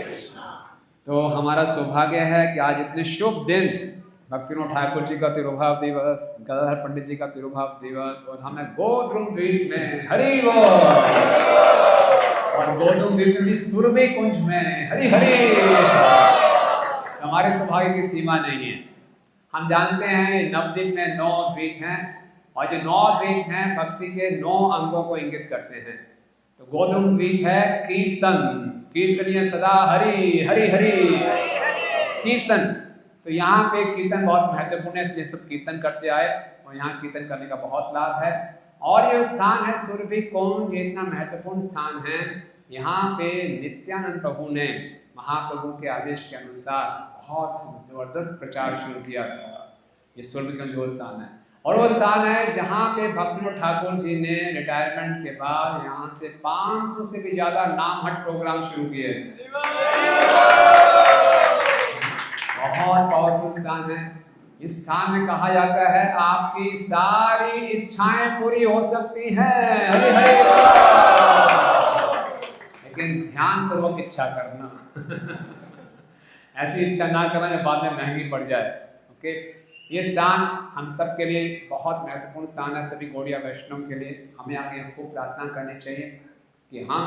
कृष्णा। तो हमारा सौभाग्य है कि आज इतने शुभ दिन, भक्तिविनोद ठाकुर जी का तिरुभाव दिवस, गदाधर पंडित जी का तिरुभाव दिवस, और हमें गोद्रुम द्वीप में हरि बोल, और गोद्रुम द्वीप में भी सुरभि कुंज में हरि हरि। हमारे सौभाग्य की सीमा नहीं है। हम जानते हैं नवद्वीप में 9 द्वीप हैं, और जो 9 द्वीप हैं भक्ति के 9 अंगों को इंगित करते हैं। तो गोद्रुम द्वीप है कीर्तन, कीर्तनीय सदा हरि हरि हरि कीर्तन। तो यहाँ पे कीर्तन बहुत महत्वपूर्ण है, इसलिए सब कीर्तन करते आए, और यहाँ कीर्तन करने का बहुत लाभ है। और ये स्थान है सुरभि कुंज, इतना महत्वपूर्ण स्थान है। यहाँ पे नित्यानंद प्रभु ने महाप्रभु के आदेश के अनुसार बहुत जबरदस्त प्रचार शुरू किया था। ये सुरभि कुंज वो स्थान है, और वो स्थान है जहाँ पे भक्तिविनोद ठाकुर जी ने रिटायरमेंट के बाद यहाँ से 500 से भी ज्यादा नामहट प्रोग्राम शुरू किए थे। बहुत पावरफुल स्थान है। इस स्थान में कहा जाता है आपकी सारी इच्छाएं पूरी हो सकती हैं, हरि हरि, लेकिन ध्यान पूर्वक इच्छा करना। ऐसी इच्छा ना करना जो बाद में महंगी पड़ जाए। ओके, ये स्थान हम सब के लिए बहुत महत्वपूर्ण स्थान है, सभी गौड़िया वैष्णव के लिए। हमें आगे खूब प्रार्थना करनी चाहिए कि हम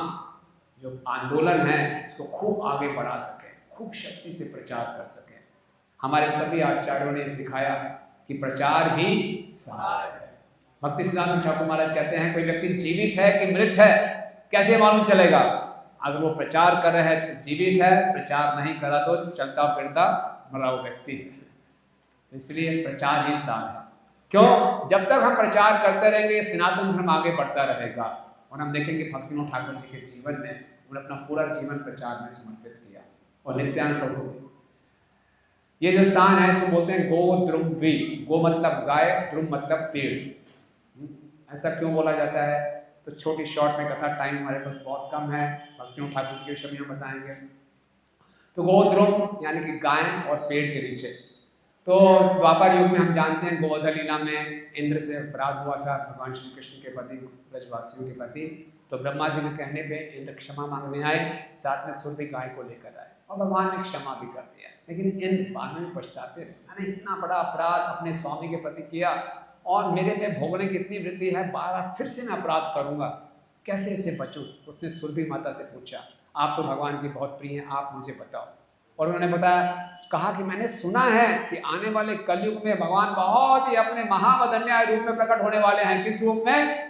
जो आंदोलन है इसको खूब आगे बढ़ा सकें, खूब शक्ति से प्रचार कर सकें। हमारे सभी आचार्यों ने सिखाया कि प्रचार ही सार है। भक्ति सिद्धांत ठाकुर महाराज कहते हैं कोई व्यक्ति जीवित है कि मृत है कैसे मालूम चलेगा? अगर वो प्रचार कर रहा है तो जीवित है, प्रचार नहीं करा तो चलता फिरता मरा हुआ व्यक्ति है। इसलिए प्रचार ही सार है। क्यों? जब तक हम प्रचार करते रहेंगे सनातन धर्म आगे बढ़ता रहेगा। और हम देखेंगे भक्तिविनोद ठाकुर जी के जीवन में उन्होंने अपना पूरा जीवन प्रचार में समर्पित किया। और नित्यानंद प्रभु, ये जो स्थान है इसको बोलते हैं गोद्रुम द्वीप। गो मतलब गाय, द्रुम मतलब पेड़। ऐसा क्यों बोला जाता है? तो छोटी शॉर्ट में कथा, टाइम हमारे पास बहुत कम है, भक्तिविनोद ठाकुर जी के विषय में हम बताएंगे। तो गोद्रुम यानी कि गाय और पेड़ के नीचे। तो द्वापर युग में हम जानते हैं गोवर्धन लीला में इंद्र से अपराध हुआ था भगवान श्री कृष्ण के प्रति, ब्रजवासियों के प्रति। तो ब्रह्मा जी के कहने पे इंद्र क्षमा मांगने आए, साथ में सुरभि गाय को लेकर आए, और भगवान ने क्षमा भी कर दिया। लेकिन इंद्र बाद में पछताते रहे, मैंने इतना बड़ा अपराध अपने स्वामी के प्रति किया और मेरे में भोगने की इतनी वृत्ति है, 12 फिर से मैं अपराध करूंगा, कैसे इसे बचूं? उसने सुरभि माता से पूछा, आप तो भगवान की बहुत प्रिय हैं, आप मुझे बताओ। और उन्होंने बताया, कहा कि मैंने सुना है कि आने वाले कलयुग में भगवान बहुत ही अपने महावदन्य रूप में प्रकट होने वाले हैं। किस रूप में?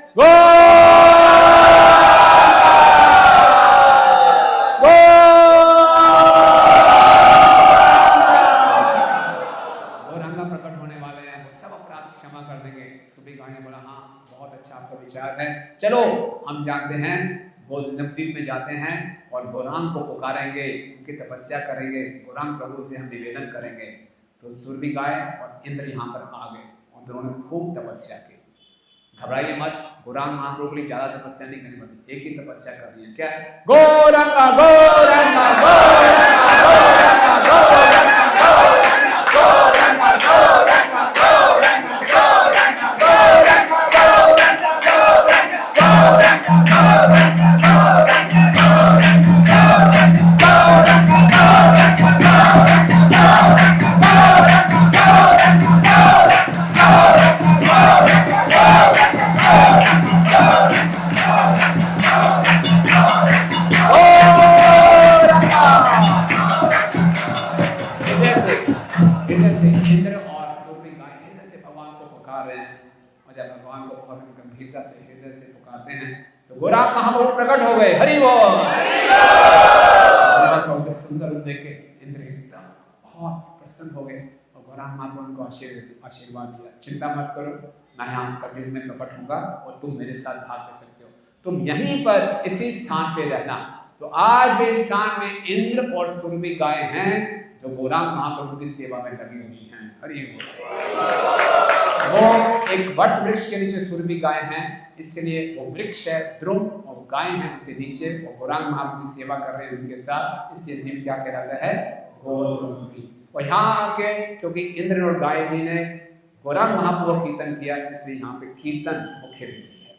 गौरंगा प्रकट होने वाले हैं, वो सब अपराध क्षमा कर देंगे। सुबह गाय ने बोला, हाँ बहुत अच्छा आपका विचार है, चलो हम जानते हैं नवद्वीप में जाते हैं और गौरांग को पुकारेंगे, उनकी तपस्या करेंगे, गौरांग प्रभु से हम निवेदन करेंगे। तो सुरभि गाय और इंद्र यहाँ पर आ गए और दोनों ने खूब तपस्या की। घबराइए मत, गौरांग महाप्रभु के लिए ज्यादा तपस्या नहीं करनी पड़ती, एक ही तपस्या करनी है। क्या है? गौरंगा गौरंगा गौरंगा गौरंगा गौरंगा गौरंगा गौरंगा गौरंगा गौरंगा भगवान को बहुत गंभीरता से हृदय से पुकारते हैं तो गौरांग महाप्रभु प्रकट हो गए। हरि बोल। सुंदर रूप देख के इंद्र एकदम बहुत प्रसन्न हो गए और गौरांग महाप्रभु को आशीर्वाद दिया, चिंता मत करो, मैं यहाँ कलयुग में प्रकट होऊंगा और तुम मेरे साथ भाग ले सकते हो, तुम यहीं पर इसी स्थान पे रहना। तो आज भी इस स्थान में इंद्र और सुरभि गाय हैं जो गौरांग महाप्रभु की सेवा में लगी हुई हैं। हरि बोल। वो एक वट वृक्ष के नीचे सुरभि गाय हैं, इसलिए वो वृक्ष है द्रुम और गाय है उसके नीचे, और गौरांग महाप्रभु की सेवा कर रहे हैं उनके साथ, इसलिए द्वीप क्या कहलाता है? गोद्रुम द्वीप। और यहाँ आके क्योंकि इंद्र और गाय जी ने गौरांग महाप्रभु कीर्तन किया, इसलिए यहाँ पे कीर्तन मुख्य विधि है।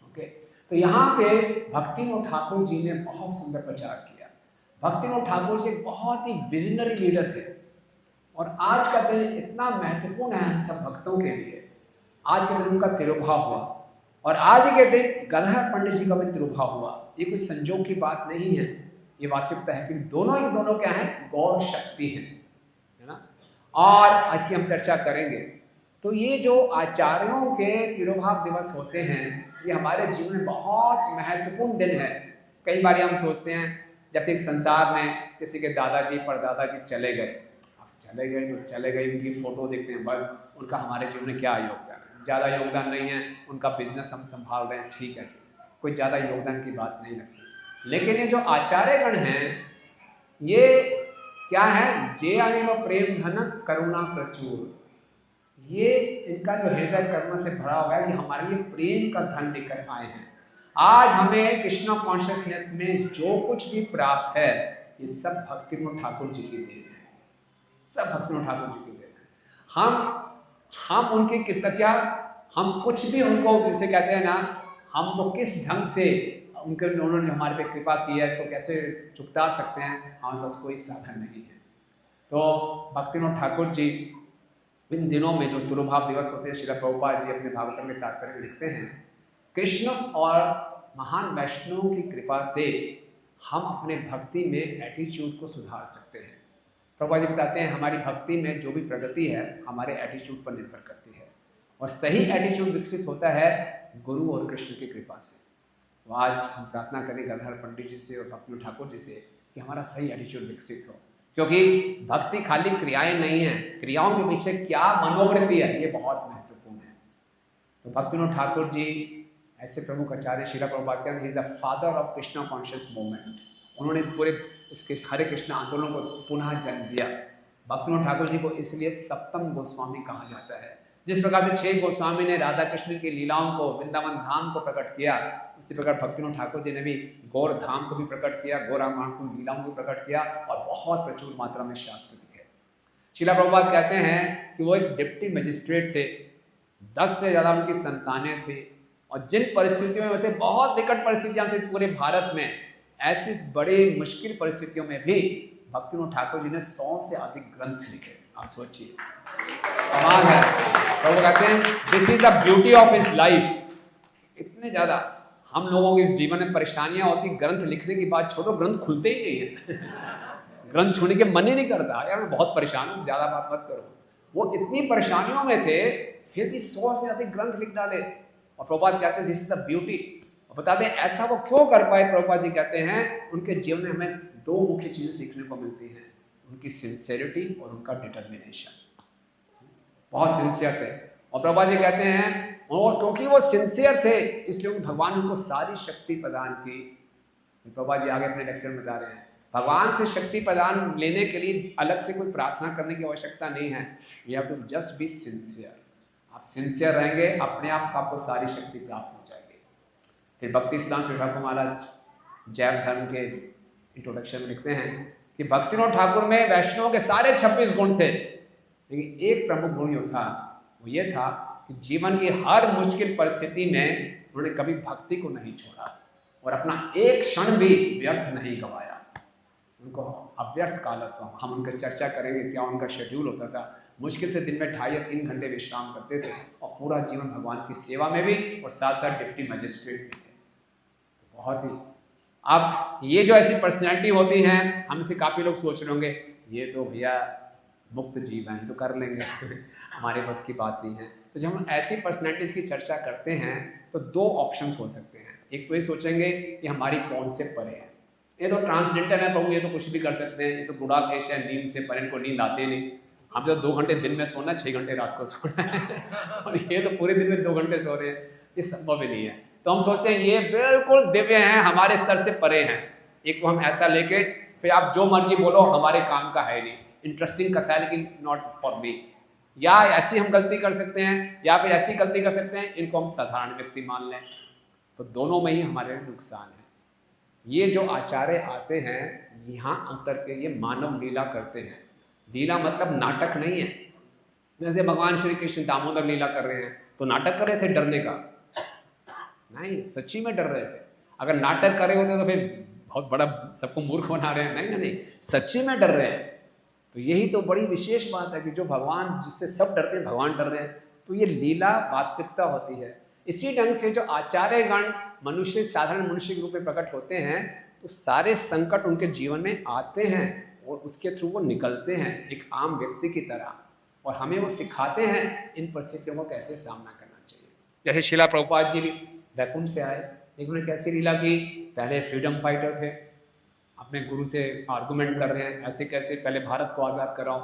ओके, तो यहाँ पे भक्तिविनोद ठाकुर जी ने बहुत सुंदर प्रचार किया। भक्तिविनोद ठाकुर जी एक बहुत ही विजनरी लीडर थे और आज का दिन इतना महत्वपूर्ण है हम सब भक्तों के लिए। आज के दिन उनका तिरुभाव हुआ और आज के दिन गदाधर पंडित जी का भी तिरुभाव हुआ। ये कोई संजोग की बात नहीं है, ये वास्तविकता है कि दोनों क्या है, गौर शक्ति है ना। और आज की हम चर्चा करेंगे। तो ये जो आचार्यों के तिरुभाव दिवस होते हैं, ये हमारे जीवन में बहुत महत्वपूर्ण दिन है। कई बार हम सोचते हैं जैसे संसार में किसी के दादाजी परदादाजी चले गए, अब चले गए तो चले गए, उनकी फ़ोटो देखते हैं बस, उनका हमारे जीवन में क्या योगदान है? ज़्यादा योगदान नहीं है, उनका बिजनेस हम संभाल रहे हैं, ठीक है जी, कोई ज़्यादा योगदान की बात नहीं लगती। लेकिन ये जो आचार्यगण हैं, ये क्या है, जे अनिल प्रेम धन करुणा प्रचुर, ये इनका जो हृदय करुणा से भरा हुआ है, ये हमारे लिए प्रेम का धन लेकर आए हैं। आज हमें कृष्णा कॉन्शियसनेस में जो कुछ भी प्राप्त है, ये सब भक्तिविनोद ठाकुर जी की देन है, सब भक्तिविनोद ठाकुर जी की देन है। हम उनके कृतज्ञ, हम कुछ भी उनको जैसे कहते हैं ना, हमको किस ढंग से उन्होंने जो हमारे पे कृपा की है, इसको कैसे चुकता सकते हैं, हमारे पास कोई साधन नहीं है। तो भक्तिविनोद ठाकुर जी इन दिनों में जो तिरुभाव दिवस होते हैं, श्रील प्रभुपाद जी अपने भागवतम के तात्पर्य में लिखते हैं, कृष्ण और महान वैष्णवों की कृपा से हम अपने भक्ति में एटीट्यूड को सुधार सकते हैं। प्रभुपाद जी बताते हैं हमारी भक्ति में जो भी प्रगति है हमारे एटीट्यूड पर निर्भर करती है, और सही एटीट्यूड विकसित होता है गुरु और कृष्ण की कृपा से। तो आज हम प्रार्थना करें गदाधर पंडित जी से और भक्तिविनोद ठाकुर जी से कि हमारा सही एटीट्यूड विकसित हो, क्योंकि भक्ति खाली क्रियाएं नहीं है, क्रियाओं के पीछे क्या मनोवृत्ति है, ये बहुत महत्वपूर्ण है। तो भक्तिविनोद ठाकुर जी ऐसे प्रमुख आचार्य, श्रील प्रभुपाद कहते हैं, he is the father of Krishna conscious movement. उन्होंने इस पूरे इसके हरे कृष्ण आंदोलन को पुनः जन्म दिया। भक्तिविनोद ठाकुर जी को इसलिए सप्तम गोस्वामी कहा जाता है। जिस प्रकार से 6 गोस्वामी ने राधा कृष्ण की लीलाओं को, वृंदावन धाम को प्रकट किया, इसी प्रकार भक्तिविनोद ठाकुर जी ने भी गौर धाम को भी प्रकट किया, गौर महाप्रभु की लीलाओं को प्रकट किया, और बहुत प्रचुर मात्रा में शास्त्र लिखे। श्रील प्रभुपाद कहते हैं कि वो एक डिप्टी मजिस्ट्रेट थे, 10 से ज़्यादा उनकी संतानें थी, और जिन परिस्थितियों में होते, बहुत निकट परिस्थितियां थी पूरे भारत में, ऐसी बड़ी मुश्किल परिस्थितियों में भी भक्तिविनोद ठाकुर जी ने 100 से अधिक ग्रंथ लिखे। आप सोचिए, कमाल है। प्रभु कहते हैं this is the beauty of his life. इतने ज़्यादा हम लोगों के जीवन में परेशानियां होती, ग्रंथ लिखने की बात छोड़ो, ग्रंथ खुलते ही नहीं है ग्रंथ छूने के मन ही नहीं करता, यार मैं बहुत परेशान हूँ, ज़्यादा बात मत करो। वो इतनी परेशानियों में थे, फिर भी 100 से अधिक ग्रंथ लिख डाले। और प्रभुपाद कहते हैं दिस इज द ब्यूटी, और बताते हैं ऐसा वो क्यों कर पाए। प्रभुपाद जी कहते हैं उनके जीवन में हमें 2 मुख्य चीज़ें सीखने को मिलती हैं, उनकी सिंसियरिटी और उनका डिटर्मिनेशन। बहुत सिंसियर थे, और प्रभुपाद जी कहते हैं और क्योंकि वो सिंसियर थे इसलिए भगवान ने उनको सारी शक्ति प्रदान की। प्रभुपाद जी आगे अपने लेक्चर में बता रहे हैं, भगवान से शक्ति प्रदान लेने के लिए अलग से कोई प्रार्थना करने की आवश्यकता नहीं है, you have to just be sincere. आप सिंसियर रहेंगे, अपने आप आपको सारी शक्ति प्राप्त हो जाएगी। फिर भक्ति सिद्धांत श्री ठाकुर महाराज जैव धर्म के इंट्रोडक्शन में लिखते हैं कि भक्तिविनोद ठाकुर में वैष्णव के सारे 26 गुण थे, लेकिन एक प्रमुख गुण जो था वो ये था कि जीवन की हर मुश्किल परिस्थिति में उन्होंने कभी भक्ति को नहीं छोड़ा और अपना एक क्षण भी व्यर्थ नहीं गवाया। उनको अव्यर्थ कालत्व, हम उनका चर्चा करेंगे क्या उनका शेड्यूल होता था। मुश्किल से दिन में 2.5 या 3 घंटे विश्राम करते थे, और पूरा जीवन भगवान की सेवा में भी, और साथ साथ डिप्टी मजिस्ट्रेट भी थे। तो बहुत ही, अब ये जो ऐसी पर्सनैलिटी होती हैं, हम से काफ़ी लोग सोच रहे होंगे ये तो भैया मुक्त जीव हैं, तो कर लेंगे हमारे बस की बात नहीं है। तो जब हम ऐसी पर्सनैलिटीज़ की चर्चा करते हैं तो 2 ऑप्शंस हो सकते हैं। एक तो ये सोचेंगे कि हमारी पहुंच से परे है, ये तो ट्रांसजेंडर है प्रभु, ये तो कुछ भी कर सकते हैं, ये तो गुड़ाकेश है, नींद से परे, इनको नींद आते नहीं, हम तो 2 घंटे दिन में सोना, 6 घंटे रात को सोना है और ये तो पूरे दिन में 2 घंटे सो रहे हैं, ये संभव ही नहीं है। तो हम सोचते हैं ये बिल्कुल दिव्य हैं, हमारे स्तर से परे हैं। एक तो हम ऐसा लेके फिर आप जो मर्जी बोलो हमारे काम का है नहीं, इंटरेस्टिंग कथा है लेकिन नॉट फॉर मी, या ऐसी हम गलती कर सकते हैं या फिर ऐसी गलती कर सकते हैं, इनको हम साधारण व्यक्ति मान लें। तो दोनों में ही हमारे नुकसान है। ये जो आचार्य आते हैं यहाँ उतर के ये मानव लीला करते हैं। लीला मतलब नाटक नहीं है, जैसे भगवान श्री कृष्ण दामोदर लीला कर रहे हैं तो नाटक कर रहे थे डरने का नहीं, सच्ची में डर रहे थे। अगर नाटक करे होते तो फिर बहुत बड़ा सबको मूर्ख बना रहे हैं, नहीं नहीं नहीं, सच्ची में डर रहे हैं। तो यही तो बड़ी विशेष बात है कि जो भगवान जिससे सब डरते हैं, भगवान डर रहे हैं, तो ये लीला वास्तविकता होती है। इसी ढंग से जो आचार्य गण मनुष्य, साधारण मनुष्य के रूप में प्रकट होते हैं, तो सारे संकट उनके जीवन में आते हैं और उसके थ्रू वो निकलते हैं एक आम व्यक्ति की तरह, और हमें वो सिखाते हैं इन परिस्थितियों को कैसे सामना करना चाहिए। जैसे शिला प्रभुपाद जी वैकुंठ से आए, लेकिन उन्होंने कैसी लीला की, पहले फ्रीडम फाइटर थे, अपने गुरु से आर्गूमेंट कर रहे हैं, ऐसे कैसे पहले भारत को आज़ाद कराओ,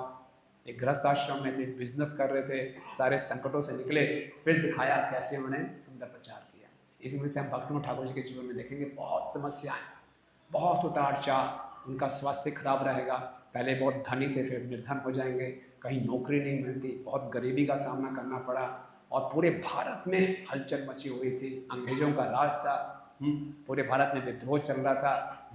एक गृहस्थ आश्रम में थे, बिजनेस कर रहे थे, सारे संकटों से निकले, फिर दिखाया कैसे उन्होंने सुंदर प्रचार किया। इसी वजह से हम भक्तिविनोद ठाकुर जी के जीवन में देखेंगे बहुत समस्याएं, बहुत उतार चढ़ाव, उनका स्वास्थ्य खराब रहेगा, पहले बहुत धनी थे फिर निर्धन हो जाएंगे, कहीं नौकरी नहीं मिलती, बहुत गरीबी का सामना करना पड़ा, और पूरे भारत में हलचल मची हुई थी, अंग्रेजों का राज था, पूरे भारत में विद्रोह चल रहा था,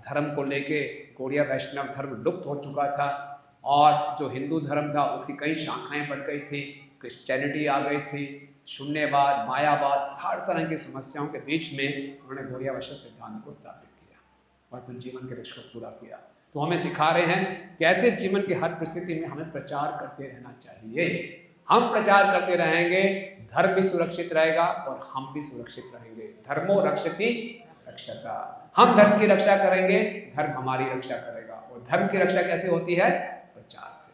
धर्म को लेके गौड़िया वैष्णव धर्म लुप्त हो चुका था, और जो हिंदू धर्म था उसकी कई शाखाएं बढ़ गई थी, क्रिश्चियनिटी आ गई थी, शून्यवाद, मायावाद, हर तरह की समस्याओं के बीच में उन्होंने गौड़िया वैष्णव सिद्धांत को स्थापित किया और अपने जीवन के लक्ष्य को पूरा किया। तो हमें सिखा रहे हैं कैसे जीवन की हर परिस्थिति में हमें प्रचार करते रहना चाहिए। हम प्रचार करते रहेंगे, धर्म भी सुरक्षित रहेगा और हम भी सुरक्षित रहेंगे। धर्मो रक्षति रक्षता, हम धर्म की रक्षा करेंगे, धर्म हमारी रक्षा करेगा। और धर्म की रक्षा कैसे होती है? प्रचार से।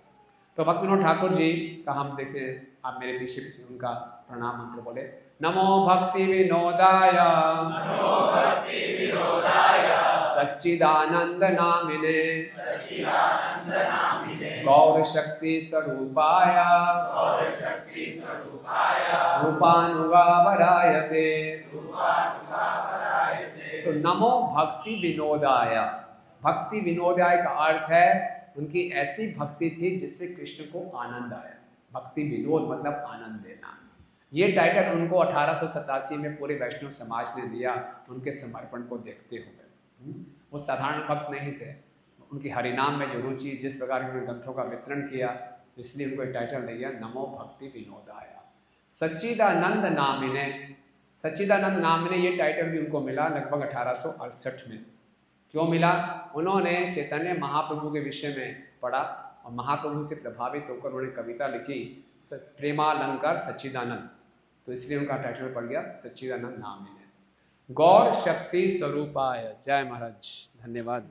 तो भक्तिविनोद ठाकुर जी का हम देखते हैं, आप मेरे पीछे पीछे उनका प्रणाम मंत्र बोले, नमो भक्ति विनोदाय सच्चिदानंद नामिने गौर शक्ति स्वरूपाय रूपानुगावरायते। तो नमो भक्ति विनोदाय, भक्ति विनोदाय का अर्थ है उनकी ऐसी भक्ति थी जिससे कृष्ण को आनंद आया। भक्ति विनोद मतलब आनंद देना। ये टाइटल उनको 1887 में पूरे वैष्णव समाज ने दिया, उनके समर्पण को देखते हुए। वो साधारण भक्त नहीं थे, उनकी हरिनाम में जो रुचि, जिस प्रकार के उन्होंने ग्रंथों का वितरण किया, तो इसलिए उनको एक टाइटल दिया नमो भक्ति विनोदाय सच्चिदानंद नामिने। सच्चिदानंद नामिने ये टाइटल भी उनको मिला लगभग 1868 में। क्यों मिला? उन्होंने चैतन्य महाप्रभु के विषय में पढ़ा और महाप्रभु से प्रभावित होकर उन्होंने कविता लिखी प्रेमालंकार सच्चिदानंद, तो इसलिए उनका टाइटल पड़ गया सच्चिदानंद नामिने। गौर शक्ति स्वरूपाय। जय महाराज, धन्यवाद।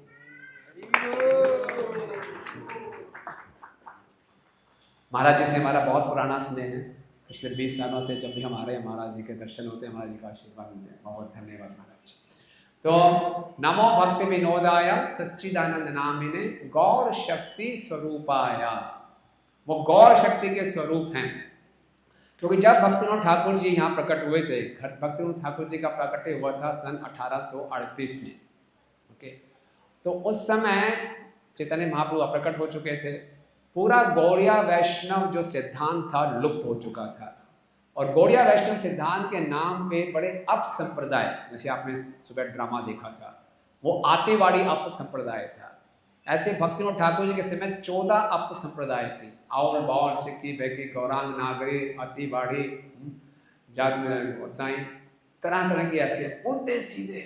महाराज जी से हमारा बहुत पुराना स्नेह है, पिछले 20 सालों से जब भी हम आ रहे हैं महाराज जी के दर्शन होते हैं, महाराज जी का आशीर्वाद मिलते हैं। बहुत धन्यवाद महाराज। तो नमो भक्ति विनोदाय सच्चिदानंद नामिने गौर शक्ति स्वरूपाय। वो गौर शक्ति के स्वरूप हैं, क्योंकि जब भक्तिविनोद ठाकुर जी यहाँ प्रकट हुए थे, भक्तिविनोद ठाकुर जी का प्रकट हुआ था सन 1838 में। ओके, तो उस समय चैतन्य महाप्रभु प्रकट हो चुके थे, पूरा गौड़िया वैष्णव जो सिद्धांत था लुप्त हो चुका था, और गौड़िया वैष्णव सिद्धांत के नाम पे बड़े अप संप्रदाय, जैसे आपने सुबह ड्रामा देखा था, वो आतेवाड़ी अप संप्रदाय था। ऐसे भक्तिविनोद ठाकुर जी के समय 14 अप संप्रदाय थे, और बाउल, सिक्की, बैकी, गौरांग, नागरी, आतीवाड़ी, जात गोसाई, तरह तरह की ऐसे उल्टे सीधे।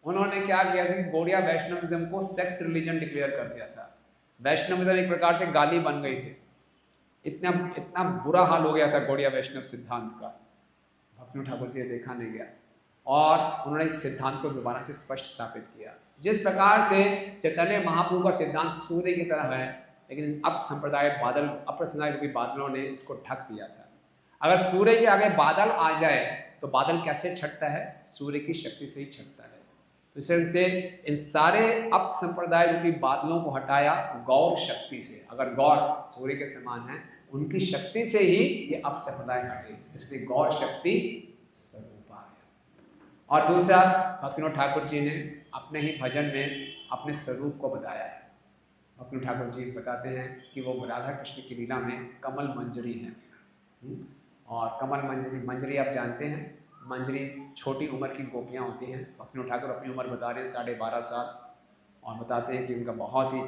उन्होंने क्या किया था कि गौड़िया वैष्णविज्म को सेक्स रिलीजन डिक्लेयर कर दिया था। वैष्णविज्म एक प्रकार से गाली बन गई थी, इतना बुरा हाल हो गया था गौड़िया वैष्णव सिद्धांत का। भक्तिविनोद ठाकुर जी देखा नहीं गया और उन्होंने इस सिद्धांत को दोबारा से स्पष्ट स्थापित किया। जिस प्रकार से चैतन्य महाप्रभु का सिद्धांत सूर्य की तरह है, लेकिन अब संप्रदाय बादल, अप्रसन्नाय रूपी बादलों ने इसको ढक दिया था। अगर सूर्य के आगे बादल आ जाए तो बादल कैसे छटता है? सूर्य की शक्ति से ही छटता है। तो इस तरह से इन सारे अप संप्रदाय रूपी बादलों को हटाया गौर शक्ति से। अगर गौर सूर्य के समान है, उनकी शक्ति से ही ये अप संप्रदाय हटे, इसलिए गौर शक्ति स्वरूप आ गया। और दूसरा, भक्तिविनोद ठाकुर जी ने अपने ही भजन में अपने स्वरूप को बताया है। भक्तिविनोद ठाकुर जी बताते हैं कि वो राधा कृष्ण की लीला में कमल मंजरी हैं, और कमल मंजरी आप जानते हैं, मंजरी छोटी उम्र की गोपियाँ होती हैं। भक्तिविनोद ठाकुर अपनी उम्र बता रहे हैं 12.5 साल, और बताते हैं कि उनका बहुत ही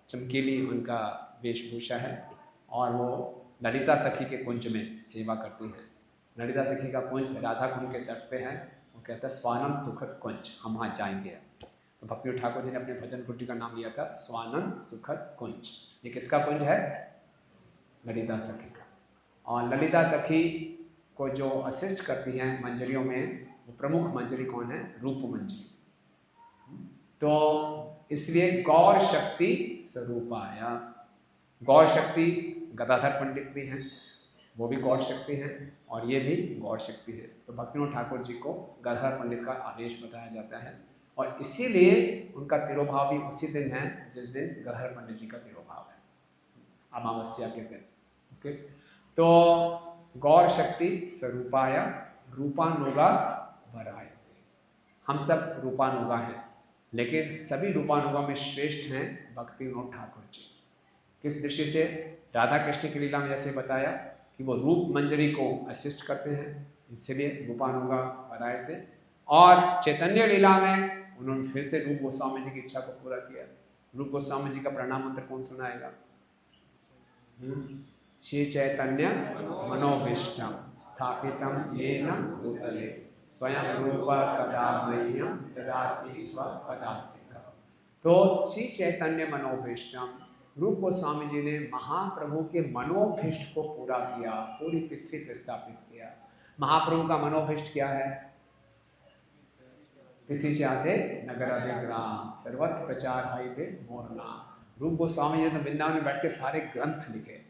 चमकीली उनका वेशभूषा है, और वो ललिता सखी के कुंज में सेवा करती हैं। ललिता सखी का कुंज राधा कुंज के तट पे है, वो कहता है स्वानम सुखद कुंज, हम वहाँ जाएंगे। तो भक्ति ठाकुर जी ने अपने भजन कुटी का नाम लिया था स्वानंद सुखद कुंज। ये किसका कुंज है? ललिता सखी का। और ललिता सखी को जो असिस्ट करती हैं मंजरियों में, वो प्रमुख मंजरी कौन है? रूप मंजरी। तो इसलिए गौर शक्ति स्वरूपाया, गौर शक्ति गदाधर पंडित भी हैं, वो भी गौर शक्ति हैं, और ये भी गौर शक्ति है। तो भक्तिविनोद ठाकुर जी को गदाधर पंडित का आदेश बताया जाता है, और इसीलिए उनका तिरोभाव भी उसी दिन है जिस दिन गदाधर पंडित जी का तिरोभाव है, अमावस्या के दिन। ओके, तो गौर शक्ति स्वरूपाया रूपानुगा वरायते। हम सब रूपानुगा हैं, लेकिन सभी रूपानुगा में श्रेष्ठ हैं भक्तिविनोद ठाकुर जी। किस दृष्टि से? राधा कृष्ण की लीला में जैसे बताया कि वो रूप मंजरी को असिस्ट करते हैं, इसलिए रूपानुगा वरायते। और चैतन्य लीला में उन्होंने फिर से रूप गोस्वामी जी की इच्छा को पूरा किया। रूप गोस्वामी जी का प्रणाम मंत्र कौन सुनाएगा? श्री चैतन्य मनोभीष्टम स्थापितम येन भूतले स्वयं रूप कदा मह्यम ददाति स्वपदान्तिकम्। तो श्री चैतन्य मनोभीष्टम, रूप गोस्वामी जी ने महाप्रभु के मनोभीष्ट को पूरा किया, पूरी पृथ्वी पर स्थापित किया। महाप्रभु का मनोभीष्ट क्या है? पृथ्वी चाहते नगर अधिक ग्राम सर्वत्र प्रचार हाई पे मोर नाम। रूप गोस्वामी जी ने वृंदावन में बैठ के सारे ग्रंथ लिखे,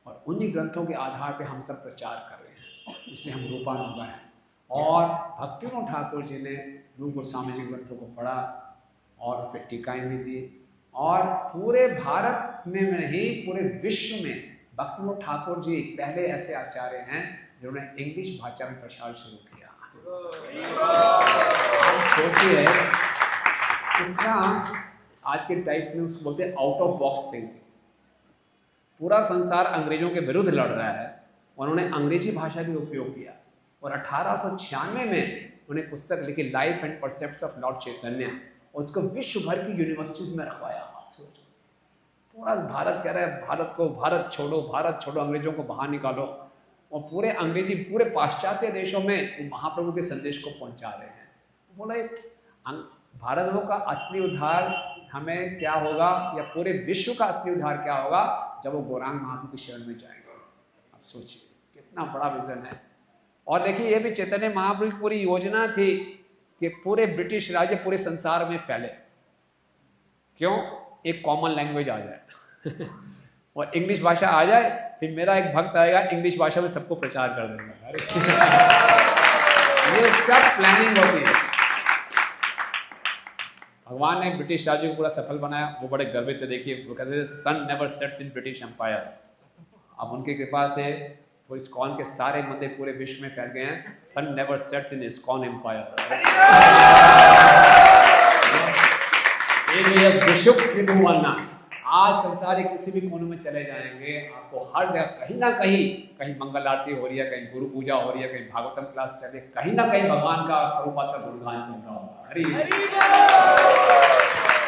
और उन्हीं ग्रंथों के आधार पे हम सब प्रचार कर रहे हैं, इसलिए हम रूपानुगा हैं। और भक्तिविनोद ठाकुर जी ने रूप गोस्वामी जी ग्रंथों को पढ़ा और उस पर टीकाएँ भी दी, और पूरे भारत में नहीं पूरे विश्व में भक्तिविनोद ठाकुर जी पहले ऐसे आचार्य हैं जिन्होंने इंग्लिश भाषा में प्रचार शुरू किया। सोचिए कितना आज के टाइप में उसको बोलते हैं आउट ऑफ बॉक्स थिंकिंग। पूरा संसार अंग्रेजों के विरुद्ध लड़ रहा है, उन्होंने अंग्रेजी भाषा का उपयोग किया, और 1896 में उन्हें पुस्तक लिखी लाइफ एंड परसेप्ट्स ऑफ लॉर्ड चैतन्य, और उसको विश्व भर की यूनिवर्सिटीज में रखवाया। आप सोचो, पूरा भारत कह रहा है भारत को भारत छोड़ो, अंग्रेजों को बाहर निकालो, और पूरे अंग्रेजी पूरे पाश्चात्य देशों में महाप्रभु के संदेश को पहुंचा रहे हैं। बोले भारत का असली उद्धार हमें क्या होगा, या पूरे विश्व का असली उद्धार क्या होगा, जब वो गौरांग महाप्रभु की शरण में जाएंगे। अब सोचिए कितना बड़ा विजन है। और देखिए ये भी चैतन्य महाप्रभु की पूरी योजना थी कि पूरे ब्रिटिश राज्य पूरे संसार में फैले। क्यों? एक कॉमन लैंग्वेज आ जाए और इंग्लिश भाषा आ जाए, फिर मेरा एक भक्त आएगा इंग्लिश भाषा में सबको प्रचार कर देगा। ये सब प्लानिंग होती है। भगवान ने ब्रिटिश राज्य को पूरा सफल बनाया, वो बड़े गर्वित थे। देखिए वो कहते थे sun never sets in British empire. अब उनकी कृपा से वो इस्कॉन के सारे मंदिर पूरे विश्व में फैल गए हैं। Sun never sets in ISKCON empire. आज संसार के किसी भी कोने में चले जाएंगे, आपको हर जगह कहीं ना कहीं मंगल आरती हो रही है, कहीं गुरु पूजा हो रही है, कहीं भागवतम क्लास चले, कहीं ना कहीं भगवान का प्रभुपाद का गुणगान चल रहा होगा। हरि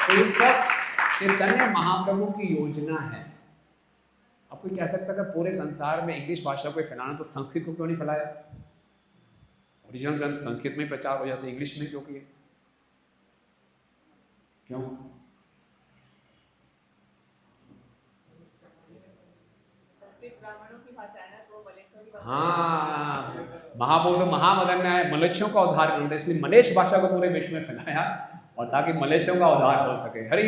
तो ये सब चैतन्य महाप्रभु की योजना है। अब कोई कह सकता है पूरे संसार में इंग्लिश भाषा को फैलाना, तो संस्कृत को क्यों नहीं फैलाया? ओरिजिनल ग्रंथ संस्कृत में प्रचार हो जाते, इंग्लिश में क्यों किए? क्यों? हाँ, महाप्रभु तो महामगन है, मलेशियों का उद्धार करना, इसलिए मलेश भाषा को पूरे विश्व में फैलाया, और ताकि मलेशियों का उद्धार हो सके। हरि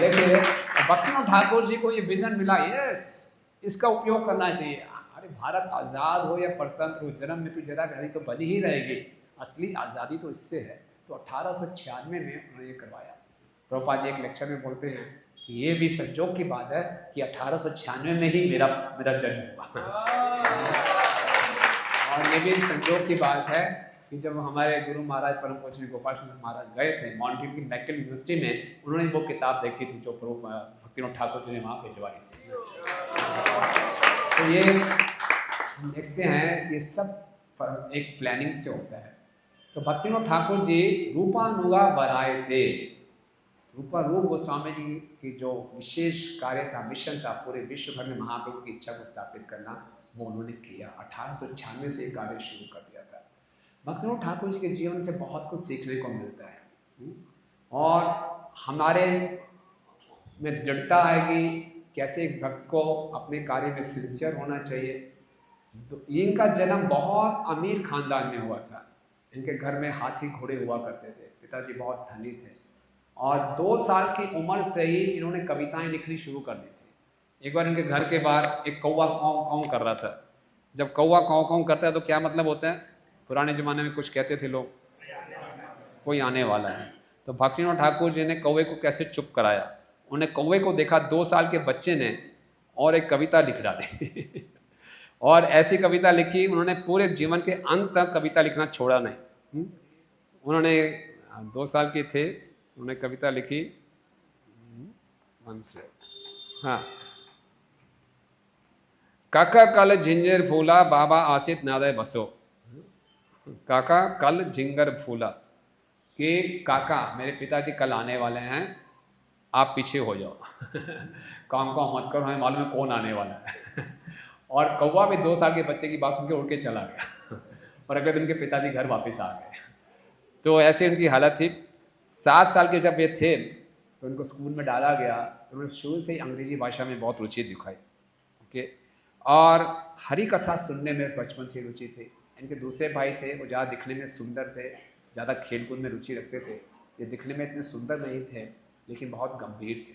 देखिए भक्तिविनोद ठाकुर जी को ये विजन मिला, यस इसका उपयोग करना चाहिए। अरे भारत आज़ाद हो या परतंत्र हो, जन्म में तो जरा व्याधि तो बनी ही रहेगी, असली आज़ादी तो इससे है। तो 1896 में उन्होंने ये करवाया। प्रभुपाद जी एक लेक्चर में बोलते हैं कि ये भी संजोग की बात है कि 1896 में ही मेरा जन्म हुआ। और ये भी संजोग की बात है कि जब हमारे गुरु महाराज परम पूज्य गोपाल सिंह महाराज गए थे मॉन्ट्रियल की मैकल यूनिवर्सिटी में, उन्होंने वो किताब देखी थी जो भक्तिविनोद ठाकुर जी ने वहाँ भिजवाई थी। तो ये हम देखते हैं कि सब एक प्लानिंग से होता है। तो भक्तिविनोद ठाकुर जी रूपानुगा वरायते, रूप गोस्वामी जी की जो विशेष कार्य था, मिशन था, पूरे विश्व भर में महाप्रभु की इच्छा को स्थापित करना, वो उन्होंने किया। 1896 से ये कार्य शुरू कर दिया था। भक्तिविनोद ठाकुर जी के जीवन से बहुत कुछ सीखने को मिलता है। और हमारे में दृढ़ता आएगी, कैसे एक भक्त को अपने कार्य में सिंसियर होना चाहिए। तो इनका जन्म बहुत अमीर खानदान में हुआ था। इनके घर में हाथी घोड़े हुआ करते थे, पिताजी बहुत धनी थे, और 2 साल की उम्र से ही इन्होंने कविताएं लिखनी शुरू कर दी थी। एक बार इनके घर के बाहर एक कौवा काँव काँव कर रहा था। जब कौवा काँव काँव करता है तो क्या मतलब होता है? पुराने ज़माने में कुछ कहते थे लोग, कोई आने वाला है। तो भक्तिविनोद ठाकुर जी ने कौवे को कैसे चुप कराया? उन्हें कौवे को देखा 2 साल के बच्चे ने, और एक कविता लिख डाली और ऐसी कविता लिखी, उन्होंने पूरे जीवन के अंत तक कविता लिखना छोड़ा नहीं। उन्होंने 2 साल के थे, उन्होंने कविता लिखी। से हाँ, काका कल झिंजर फूला, बाबा आसित नादय बसो। काका कल झिंगर फूला, कि काका मेरे पिताजी कल आने वाले हैं, आप पीछे हो जाओ काम का मत करो, हमें मालूम है कौन आने वाला है और कौवा भी 2 साल के बच्चे की बात सुन के उड़ के चला गया और अगले दिन के पिताजी घर वापस आ गए। तो ऐसे उनकी हालत थी। 7 साल के जब ये थे तो उनको स्कूल में डाला गया। तो उन्होंने शुरू से ही अंग्रेजी भाषा में बहुत रुचि दिखाई। ओके, और हरी कथा सुनने में बचपन से रुचि थी। इनके दूसरे भाई थे, वो ज़्यादा दिखने में सुंदर थे, ज़्यादा खेलकूद में रुचि रखते थे। ये दिखने में इतने सुंदर नहीं थे, लेकिन बहुत गंभीर थे।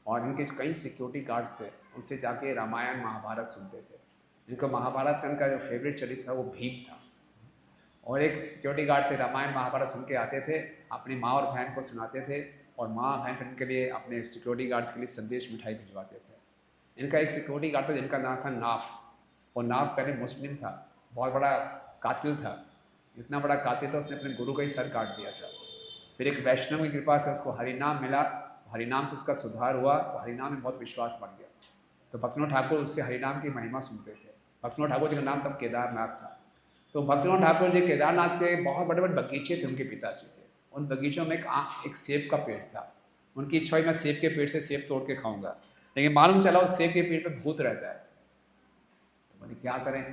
और इनके जो कई सिक्योरिटी गार्ड्स थे, उनसे जाके रामायण महाभारत सुनते थे। इनको महाभारत का इनका जो फेवरेट चरित्र था वो भीम था। और एक सिक्योरिटी गार्ड से रामायण महाभारत सुन के आते थे, अपनी माँ और बहन को सुनाते थे, और माँ बहन फिर इनके लिए अपने सिक्योरिटी गार्ड्स के लिए संदेश मिठाई भिजवाते थे। इनका एक सिक्योरिटी गार्ड था जिनका नाम था नाफ। और नाफ पहले मुस्लिम था, बहुत बड़ा कातिल था। इतना बड़ा कातिल था, उसने अपने गुरु का ही सर काट दिया था। फिर एक वैष्णव की कृपा से उसको हरिनाम मिला, हरिनाम से उसका सुधार हुआ, तो हरिनाम में बहुत विश्वास बढ़ गया। तो भक्तिविनोद ठाकुर उससे हरिनाम की महिमा सुनते थे। भक्तिविनोद ठाकुर जी का नाम तब केदारनाथ था। तो भक्तिविनोद ठाकुर जी केदारनाथ के बहुत बड़े बड़े बगीचे थे उनके पिताजी के। उन बगीचों में एक सेब का पेड़ था। उनकी इच्छा हुई मैं सेब के पेड़ से सेब तोड़ के खाऊंगा, लेकिन मालूम चला उस सेब के पेड़ पे भूत रहता है। तो बोले क्या करें?